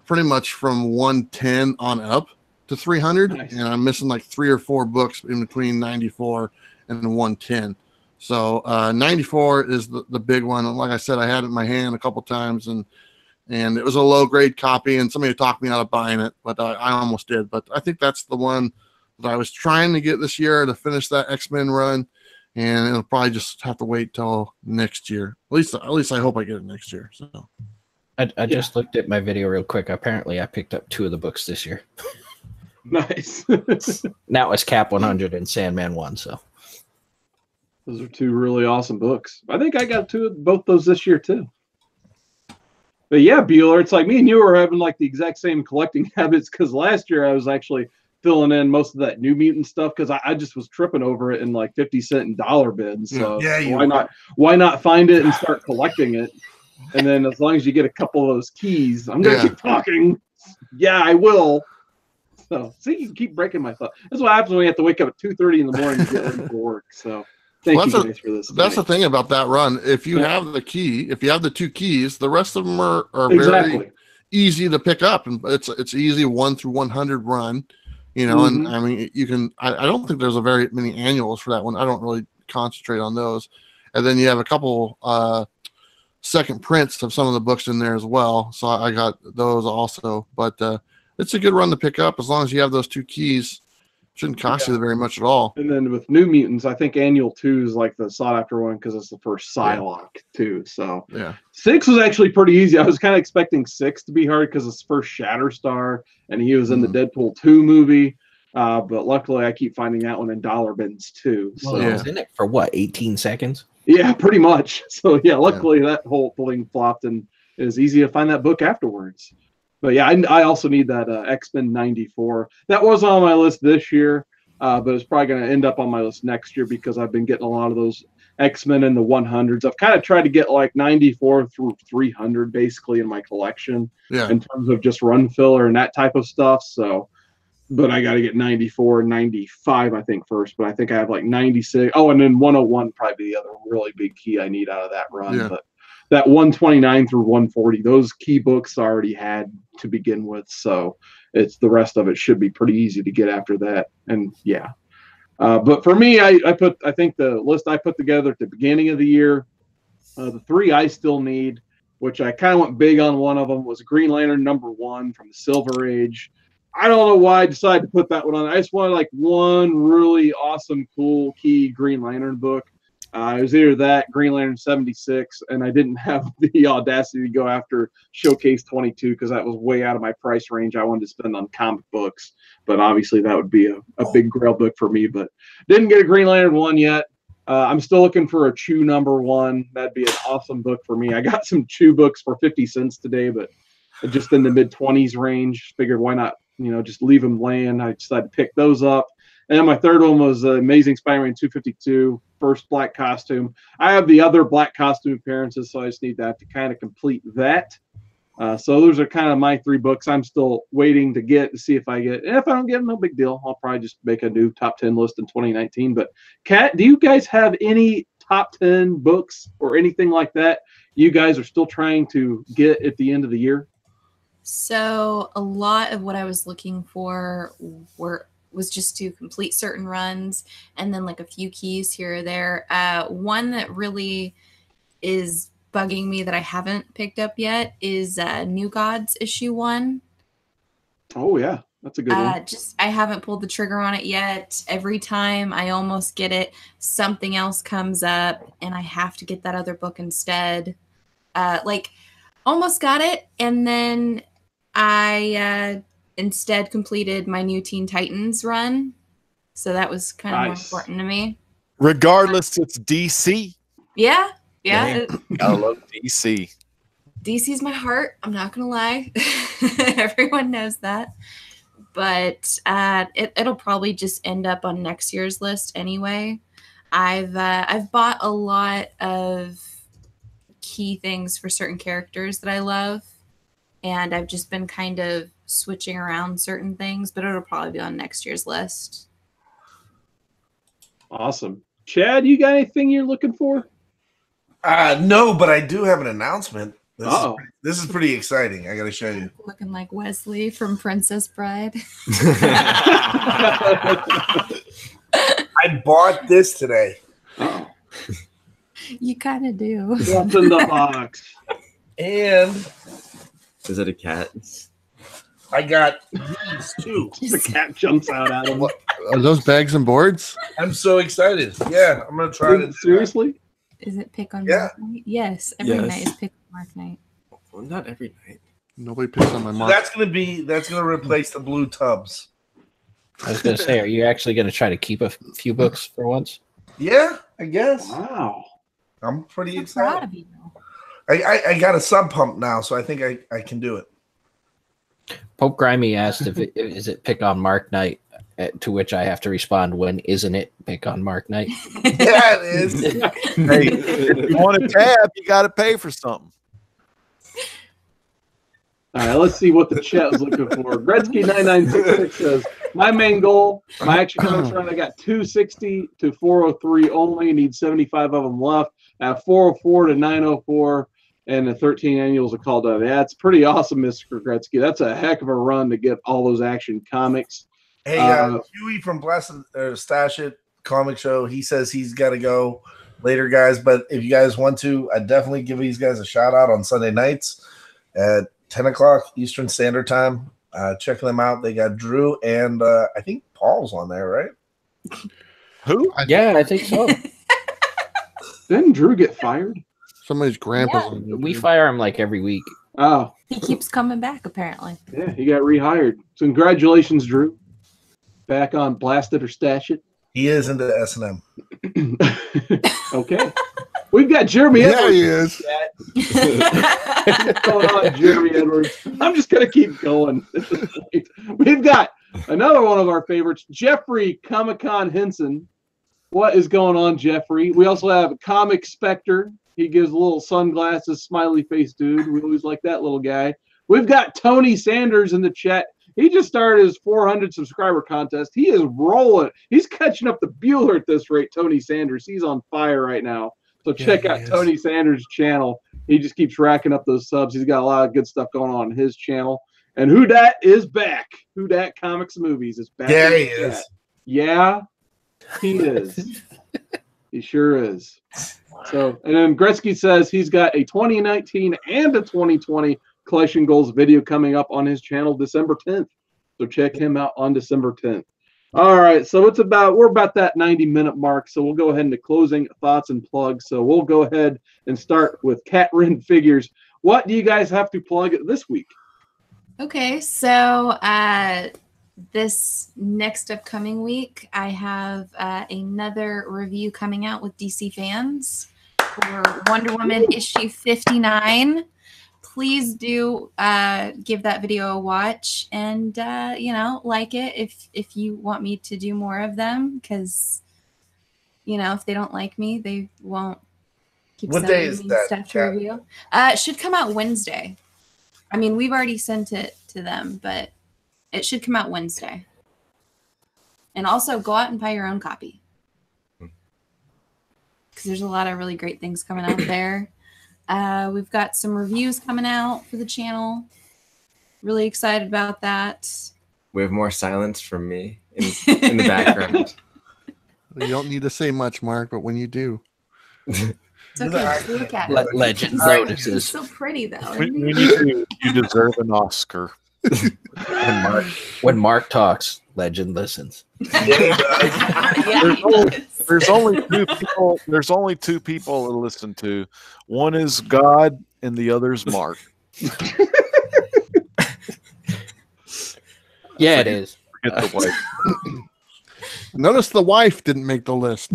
pretty much from 110 on up to 300, Nice. and I'm missing like 3 or 4 books in between 94 and 110. So 94 is the big one. And like I said, I had it in my hand a couple times, and it was a low grade copy, and somebody talked me out of buying it, but I almost did. But I think that's the one that I was trying to get this year to finish that X-Men run, and it'll probably just have to wait till next year. At least I hope I get it next year. So I just looked at my video real quick. Apparently, I picked up 2 of the books this year. Nice. That was Cap 100 and Sandman 1. So Those are 2 really awesome books. I think I got both those this year too. But yeah, Bueller, it's like me and you were having like the exact same collecting habits, because last year I was actually filling in most of that New Mutant stuff because I just was tripping over it in like 50-cent and dollar bins. So why not find it and start collecting it? And then as long as you get a couple of those keys, I'm gonna keep talking. Yeah, I will. So see, you keep breaking my thought. That's what happens when you have to wake up at 2:30 in the morning to get ready for work. So thank you guys for this. That's the thing about that run. If you have the key, if you have the 2 keys, the rest of them are very easy to pick up, and it's easy 1 through 100 run. You know, and I mean, you can. I don't think there's a very many annuals for that one. I don't really concentrate on those. And then you have a couple second prints of some of the books in there as well. So I got those also. But it's a good run to pick up as long as you have those 2 keys. Shouldn't cost you very much at all. And then with New Mutants, I think Annual 2 is like the sought after one because it's the first Psylocke too. So 6 was actually pretty easy. I was kind of expecting 6 to be hard because it's first Shatterstar, and he was in the Deadpool 2 movie. But luckily, I keep finding that one in dollar bins too. So he was in it for what, 18 seconds? Yeah, pretty much. So yeah, luckily that whole thing flopped, and it was easy to find that book afterwards. But yeah, I also need that X-Men 94. That was on my list this year, but it's probably going to end up on my list next year because I've been getting a lot of those X-Men in the 100s. I've kind of tried to get like 94 through 300 basically in my collection in terms of just run filler and that type of stuff. So, but I got to get 94 and 95, I think, first. But I think I have like 96. Oh, and then 101 probably the other really big key I need out of that run. Yeah. But that 129 through 140, those key books I already had to begin with. So it's the rest of it should be pretty easy to get after that. And yeah. But for me, I think the list I put together at the beginning of the year, the 3 I still need, which I kind of went big on one of them, was Green Lantern #1 from the Silver Age. I don't know why I decided to put that one on. I just wanted like one really awesome, cool key Green Lantern book. It was either that, Green Lantern 76, and I didn't have the audacity to go after Showcase 22 because that was way out of my price range I wanted to spend on comic books. But obviously that would be a big grail book for me, but didn't get a Green Lantern 1 yet. I'm still looking for a Chew #1. That'd be an awesome book for me. I got some Chew books for 50 cents today, but just in the mid-20s range. Figured why not, just leave them laying. I decided to pick those up. And then my third one was Amazing Spider-Man 252, first black costume. I have the other black costume appearances, so I just need that to kind of complete that. So those are kind of my 3 books I'm still waiting to get to see if I get. And if I don't get them, no big deal. I'll probably just make a new top 10 list in 2019. But Kat, do you guys have any top 10 books or anything like that you guys are still trying to get at the end of the year? So a lot of what I was looking for was just to complete certain runs and then like a few keys here or there. One that really is bugging me that I haven't picked up yet is New Gods #1. Oh yeah, that's a good one. I haven't pulled the trigger on it yet. Every time I almost get it, something else comes up and I have to get that other book instead. Almost got it, and then I instead completed my new Teen Titans run. So that was kind of more important to me. Regardless, it's DC. Yeah. I love DC. DC's my heart. I'm not going to lie. Everyone knows that. But it'll probably just end up on next year's list anyway. I've bought a lot of key things for certain characters that I love. And I've just been kind of switching around certain things, but it'll probably be on next year's list. Awesome. Chad, you got anything you're looking for? No, but I do have an announcement. This is pretty exciting. I got to show you. Looking like Wesley from Princess Bride. I bought this today. Oh, You kind of do. what's in the box? And Is it a cat? I got these too. The cat jumps out at him. Are those bags and boards? I'm so excited. Yeah, I'm going to try it. Seriously? Is it pick on Yeah. Mark night? Yes, every Yes. night is pick on Mark night. Well, not every night. Nobody picks on my So mark. that's gonna replace the blue tubs. I was going to say, are you actually going to try to keep a few books for once? Yeah, I guess. Wow. I'm pretty I'm proud excited. of you. I got a sub pump now, so I think I can do it. Pope Grimy asked if it is it pick on Mark night, to which I have to respond, when isn't it pick on Mark night? Yeah, it is. Hey, if you want a tab, you got to pay for something. All right, let's see what the chat is looking for. Gretzky9966 says, my main goal, my action comics run, I got 260 to 403 only, need 75 of them left. I have 404 to 904, and the 13 annuals are called out. That's pretty awesome, Mr. Gretzky. That's a heck of a run to get all those action comics. Hey, Huey from Blessed Stash It Comic Show, he says he's got to go later, guys. But if you guys want to, I definitely give these guys a shout out on Sunday nights at 10 o'clock Eastern Standard Time. Check them out. They got Drew and I think Paul's on there, right? Who? Yeah, I think so. Didn't Drew get fired? Somebody's grandpa's Yeah. on YouTube. We fire him like every week. Oh, He keeps coming back, apparently. yeah, he got rehired. So congratulations, Drew. Back on Blast It or Stash It. He is into S&M. Okay. We've got Jeremy Yeah, Edwards. he is. What's going on, Jeremy Edwards? I'm just going to keep going. We've got another one of our favorites, Jeffrey Comic-Con Henson. What is going on, Jeffrey? We also have Comic Spectre. He gives little sunglasses, smiley face dude. We always like that little guy. We've got Tony Sanders in the chat. He just started his 400 subscriber contest. He is rolling. He's catching up to Bueller at this rate, Tony Sanders. He's on fire right now. So check out Tony Sanders' channel. He just keeps racking up those subs. He's got a lot of good stuff going on his channel. And Who Dat is back. Who Dat Comics and Movies is back. Yeah, in he the chat. is. Yeah, he is. He sure is. So, and then Gretzky says he's got a 2019 and a 2020 Collection Goals video coming up on his channel December 10th. So check him out on December 10th. All right, so we're about that 90-minute mark, so we'll go ahead into closing thoughts and plugs. So we'll go ahead and start with Cat Rin Figures. What do you guys have to plug this week? Okay, so this next upcoming week, I have another review coming out with DC Fans for Wonder Woman issue 59. Please do give that video a watch and like it if you want me to do more of them, because if they don't like me, they won't keep What day sending is me that, stuff to Kat? review. It should come out Wednesday. I mean, we've already sent it to them, but it should come out Wednesday. And also go out and buy your own copy, because there's a lot of really great things coming out there. We've got some reviews coming out for the channel. Really excited about that. We have more silence from me in the background. You don't need to say much, Mark, but when you do. It's okay. Just look at it. Legend He's notices. so pretty, though. You deserve an Oscar. When Mark talks, legend listens. Yeah, he does. There's only two people. There's only two people to listen to. One is God, and the other's Mark. Yeah, it is. Forget the wife. Notice the wife didn't make the list.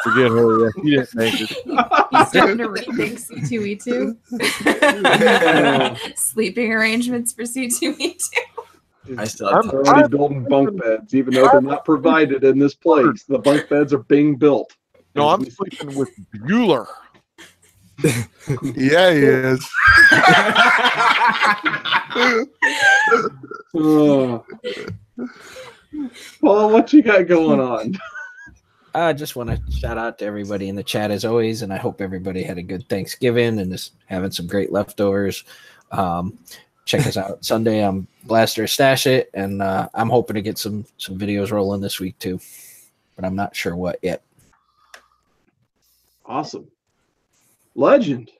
Forget her. Yeah, he didn't make it. He's starting to rethink C2E2. Sleeping arrangements for C2E2. I still have They're already building bunk beds, even though they're not provided in this place. The bunk beds are being built. No, I'm sleeping with Bueller. Yeah, he is. Paul, what you got going on? I just want to shout out to everybody in the chat as always, and I hope everybody had a good Thanksgiving and is having some great leftovers. Check us out Sunday on Blaster Stash It, and I'm hoping to get some videos rolling this week too, but I'm not sure what yet. Awesome. Legend,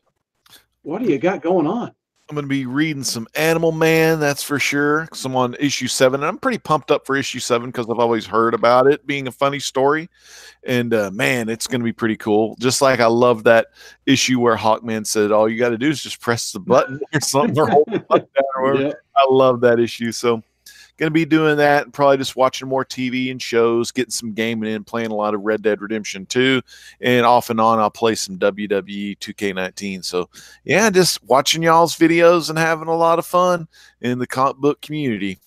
what do you got going on? I'm going to be reading some Animal Man, that's for sure. Some on issue 7. And I'm pretty pumped up for issue 7 because I've always heard about it being a funny story. And man, it's going to be pretty cool. Just like I love that issue where Hawkman said, all you got to do is just press the button or something, or hold the button down or whatever. Yeah. I love that issue. So going to be doing that and probably just watching more TV and shows, getting some gaming in, playing a lot of Red Dead Redemption 2, and off and on I'll play some WWE 2K19. So yeah, just watching y'all's videos and having a lot of fun in the comic book community.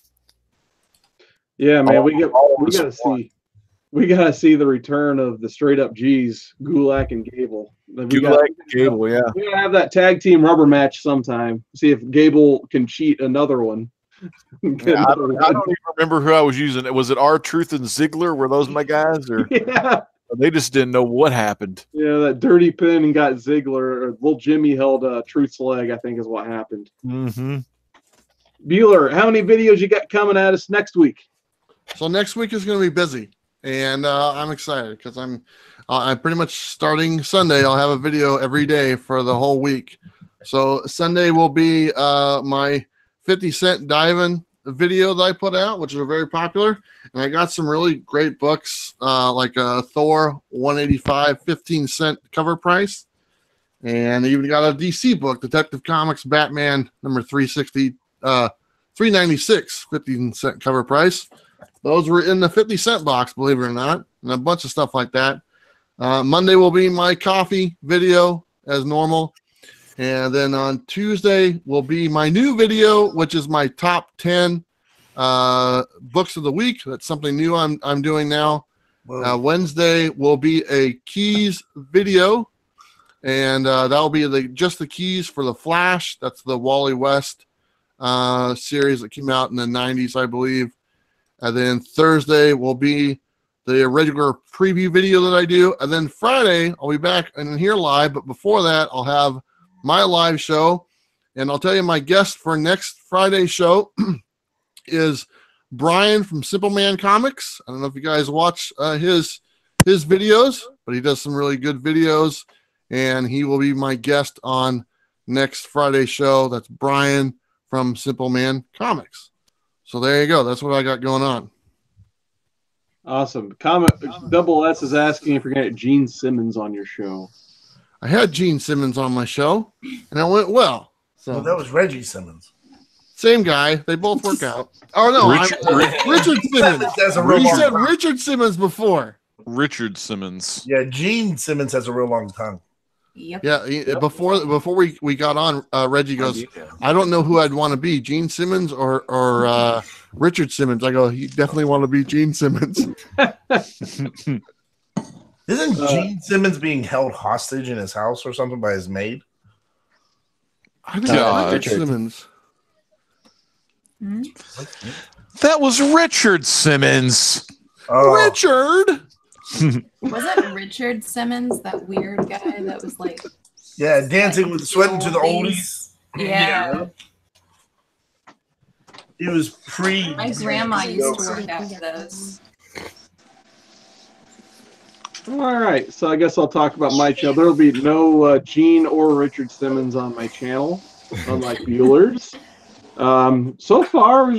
Yeah, man, we gotta see the return of the straight up G's, Gulak and Gable. Gulak and Gable, yeah. We gotta have that tag team rubber match sometime. See if Gable can cheat another one. Yeah, I don't even remember who I was using. Was it R-Truth and Ziggler? Were those my guys? Or yeah. They just didn't know what happened. Yeah, that dirty pin and got Ziggler. Or little Jimmy held Truth's leg, I think is what happened. Mm-hmm. Bueller, how many videos you got coming at us next week? So next week is going to be busy, and I'm excited because I'm pretty much starting Sunday. I'll have a video every day for the whole week. So Sunday will be my 50 Cent diving video that I put out, which are very popular. And I got some really great books like Thor 185, 15 cent cover price. And I even got a DC book, Detective Comics Batman number 396, 15 cent cover price. Those were in the 50 cent box, believe it or not, and a bunch of stuff like that. Monday will be my coffee video as normal. And then on Tuesday will be my new video, which is my top 10 books of the week. That's something new I'm doing now. Wednesday will be a keys video, and that'll be just the keys for the Flash. That's the Wally West series that came out in the 90s, I believe. And then Thursday will be the regular preview video that I do. And then Friday, I'll be back and here live. But before that, I'll have my live show. And I'll tell you, my guest for next Friday's show is Brian from Simple Man Comics. I don't know if you guys watch his videos, but he does some really good videos. And he will be my guest on next Friday's show. That's Brian from Simple Man Comics. So there you go. That's what I got going on. Awesome. Double S is asking if you're going to get Gene Simmons on your show. I had Gene Simmons on my show, and it went well. So that was Reggie Simmons. Same guy. They both work out. Oh, no. Richard Simmons. You said Richard Simmons before. Richard Simmons. Yeah, Gene Simmons has a real long tongue. Yep. Yeah, before we got on, Reggie goes, I don't know who I'd want to be, Gene Simmons or Richard Simmons. I go, you definitely want to be Gene Simmons. Isn't Gene Simmons being held hostage in his house or something by his maid? I think Richard Simmons. Hmm? That was Richard Simmons. Oh. Richard. Wasn't Richard Simmons that weird guy that was like, yeah, dancing with sweating to the oldies? Yeah. It was pre. My grandma used to work after those. All right, so I guess I'll talk about my channel. There will be no Gene or Richard Simmons on my channel, unlike Bueller's. So far,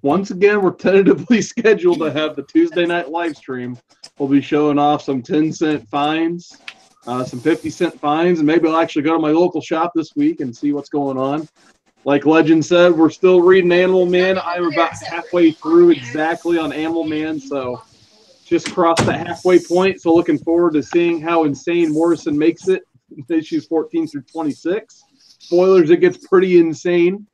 once again, we're tentatively scheduled to have the Tuesday night live stream. We'll be showing off some 10-cent finds, some 50-cent finds, and maybe I'll actually go to my local shop this week and see what's going on. Like Legend said, we're still reading Animal Man. I'm about halfway through exactly on Animal Man, so just crossed the halfway point. So looking forward to seeing how insane Morrison makes it, issues 14 through 26. Spoilers, it gets pretty insane.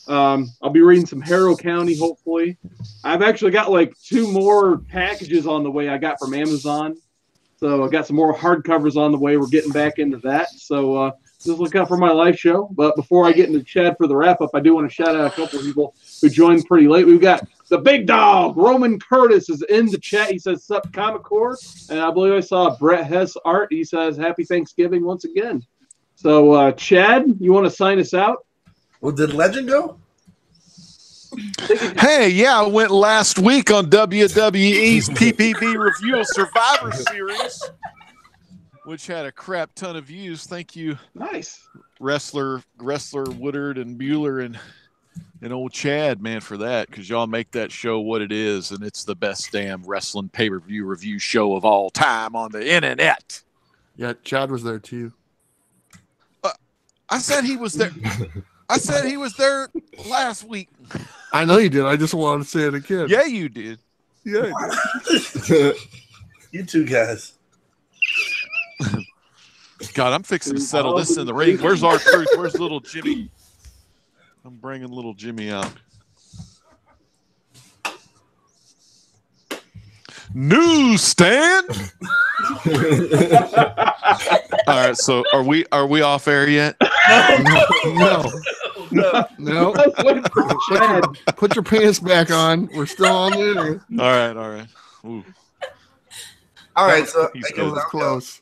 I'll be reading some Harrow County, hopefully. I've actually got like 2 more packages on the way I got from Amazon. So I got some more hardcovers on the way. We're getting back into that. So just look out for my live show. But before I get into Chad for the wrap-up, I do want to shout out a couple of people who joined pretty late. We've got The big dog, Roman Curtis, is in the chat. He says, "Sup, Comic Core," and I believe I saw Brett Hess art. He says, "Happy Thanksgiving once again." So, Chad, you want to sign us out? Well, did Legend go? Hey, yeah, I went last week on WWE's PPV review of Survivor Series, which had a crap ton of views. Thank you, Nice. wrestler Woodard and Bueller and old Chad, man, for that, because y'all make that show what it is, and it's the best damn wrestling pay-per-view review show of all time on the internet. Yeah, Chad was there too. I said he was there. I said he was there last week. I know you did. I just wanted to say it again. Yeah, you did. Yeah. I did. You two guys. God, I'm fixing to settle this in the ring. Where's our truth? Where's little Jimmy? I'm bringing little Jimmy out. Newsstand. All right, so are we off air yet? No. Put your pants back on. We're still on there. All right. Ooh. All right, so He's That was close.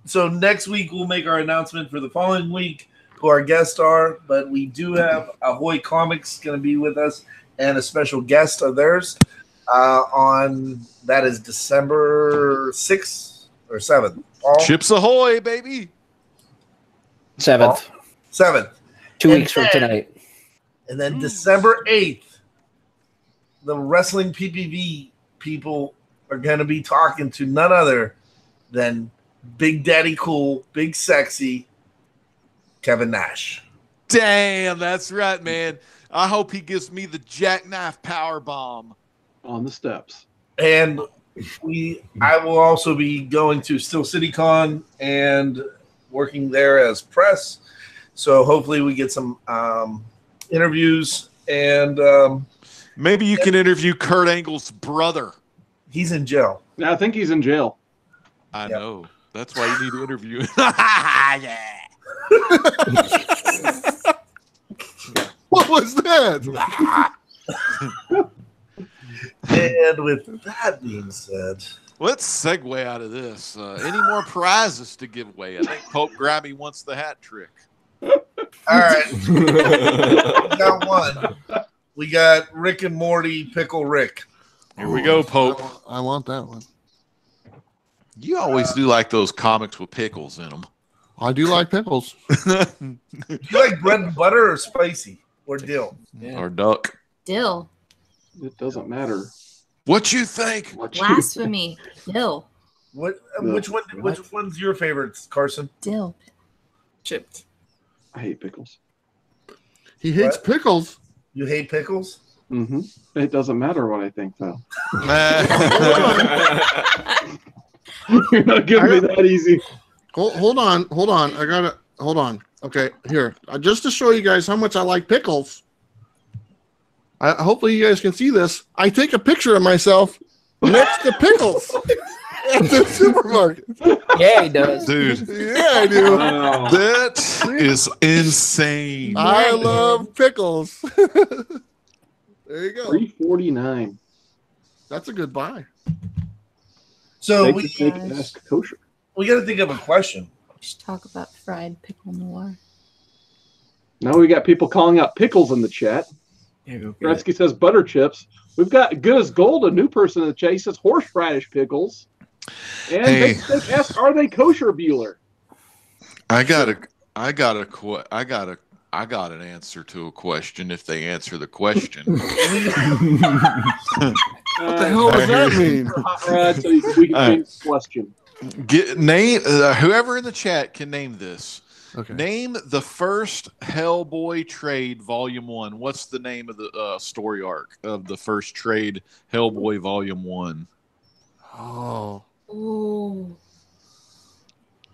So next week we'll make our announcement for the following week who our guests are, but we do have Ahoy Comics going to be with us and a special guest of theirs on that is December 6th or 7th. Paul? Chips Ahoy, baby. 7th. 7th. 2 And weeks from then- tonight. And then December 8th, the Wrestling PPV people are going to be talking to none other than Big Daddy Cool, Big Sexy, Kevin Nash. Damn, that's right, man. I hope he gives me the jackknife power bomb. On the steps. And I will also be going to Steel City Con and working there as press. So hopefully we get some interviews and Maybe you can interview Kurt Angle's brother. he's in jail. Yeah, I think he's in jail. I Yep. know. That's why you need to interview him. Yeah. What was that? And with that being said, Let's segue out of this. Any more prizes to give away? I think Pope Grabby wants the hat trick. all right, we got one. We got Rick and Morty Pickle Rick. Here we go, Pope. I want that one. You always do like those comics with pickles in them. I do like pickles. Do you like bread and butter or spicy or dill? Or duck. Dill. It doesn't matter. What you think? What you- Blasphemy. Dill. Which one's your favorite, Carson? Dill. Chipped. I hate pickles. He hates What? pickles. You hate pickles? Mm-hmm. It doesn't matter what I think, though. You're not giving me that easy. Hold on. I gotta hold on. Okay, here. Just to show you guys how much I like pickles. Hopefully you guys can see this. I take a picture of myself next to pickles at the supermarket. Yeah, he does. Dude, Yeah, I do. Wow. that is insane. I love pickles. There you go. $3.49. That's a good buy. So Take we the steak and ask kosher. got to think of a question. We should talk about fried pickle noir. Now we got people calling out pickles in the chat. Yeah, go get it. Gretzky says butter chips. We've got Good as Gold, a new person in the chat. He says horseradish pickles. And Hey. Big Steak asks, are they kosher, Bueller? I got an answer to a question if they answer the question. What What the hell does that mean? Hot rod, so we can change the question. Name whoever in the chat can name this. Okay. Name the first Hellboy trade, Volume 1. What's the name of the story arc of the first trade, Hellboy Volume 1? Oh, Ooh.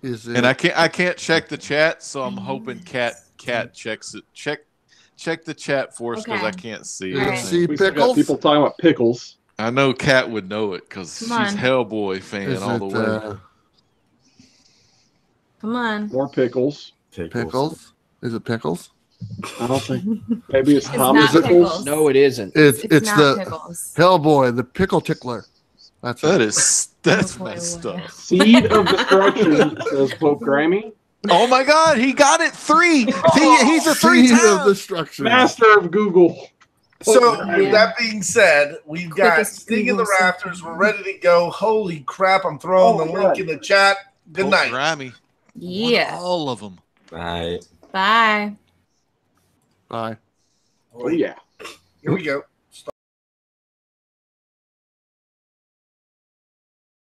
is it? And I can't check the chat, so I'm hoping Cat checks it. Check the chat for us because Okay. I can't see Is it. it Alright. sea We still got pickles? people talking about pickles. I know Cat would know it because she's Come on. Hellboy fan Is all the it way. Come on. More pickles. pickles? Is it pickles? I don't think. Maybe it's It's not popsicles. pickles. No, it isn't. It's not the pickles. Hellboy, the pickle tickler. That's That's boy, messed boy. up. Seed of destruction, says Pope Grammy. Oh my God, he got it 3. He's a Seed 3-time. of destruction. Master of Google. So, Pope with Grammy. that being said, we've got Quickest Sting in the Google Rafters. We're ready to go. Holy crap, I'm throwing the link in the chat. Good night. Grammy. Yeah. All of them. Bye. Bye. Bye. Oh, yeah. Here we go.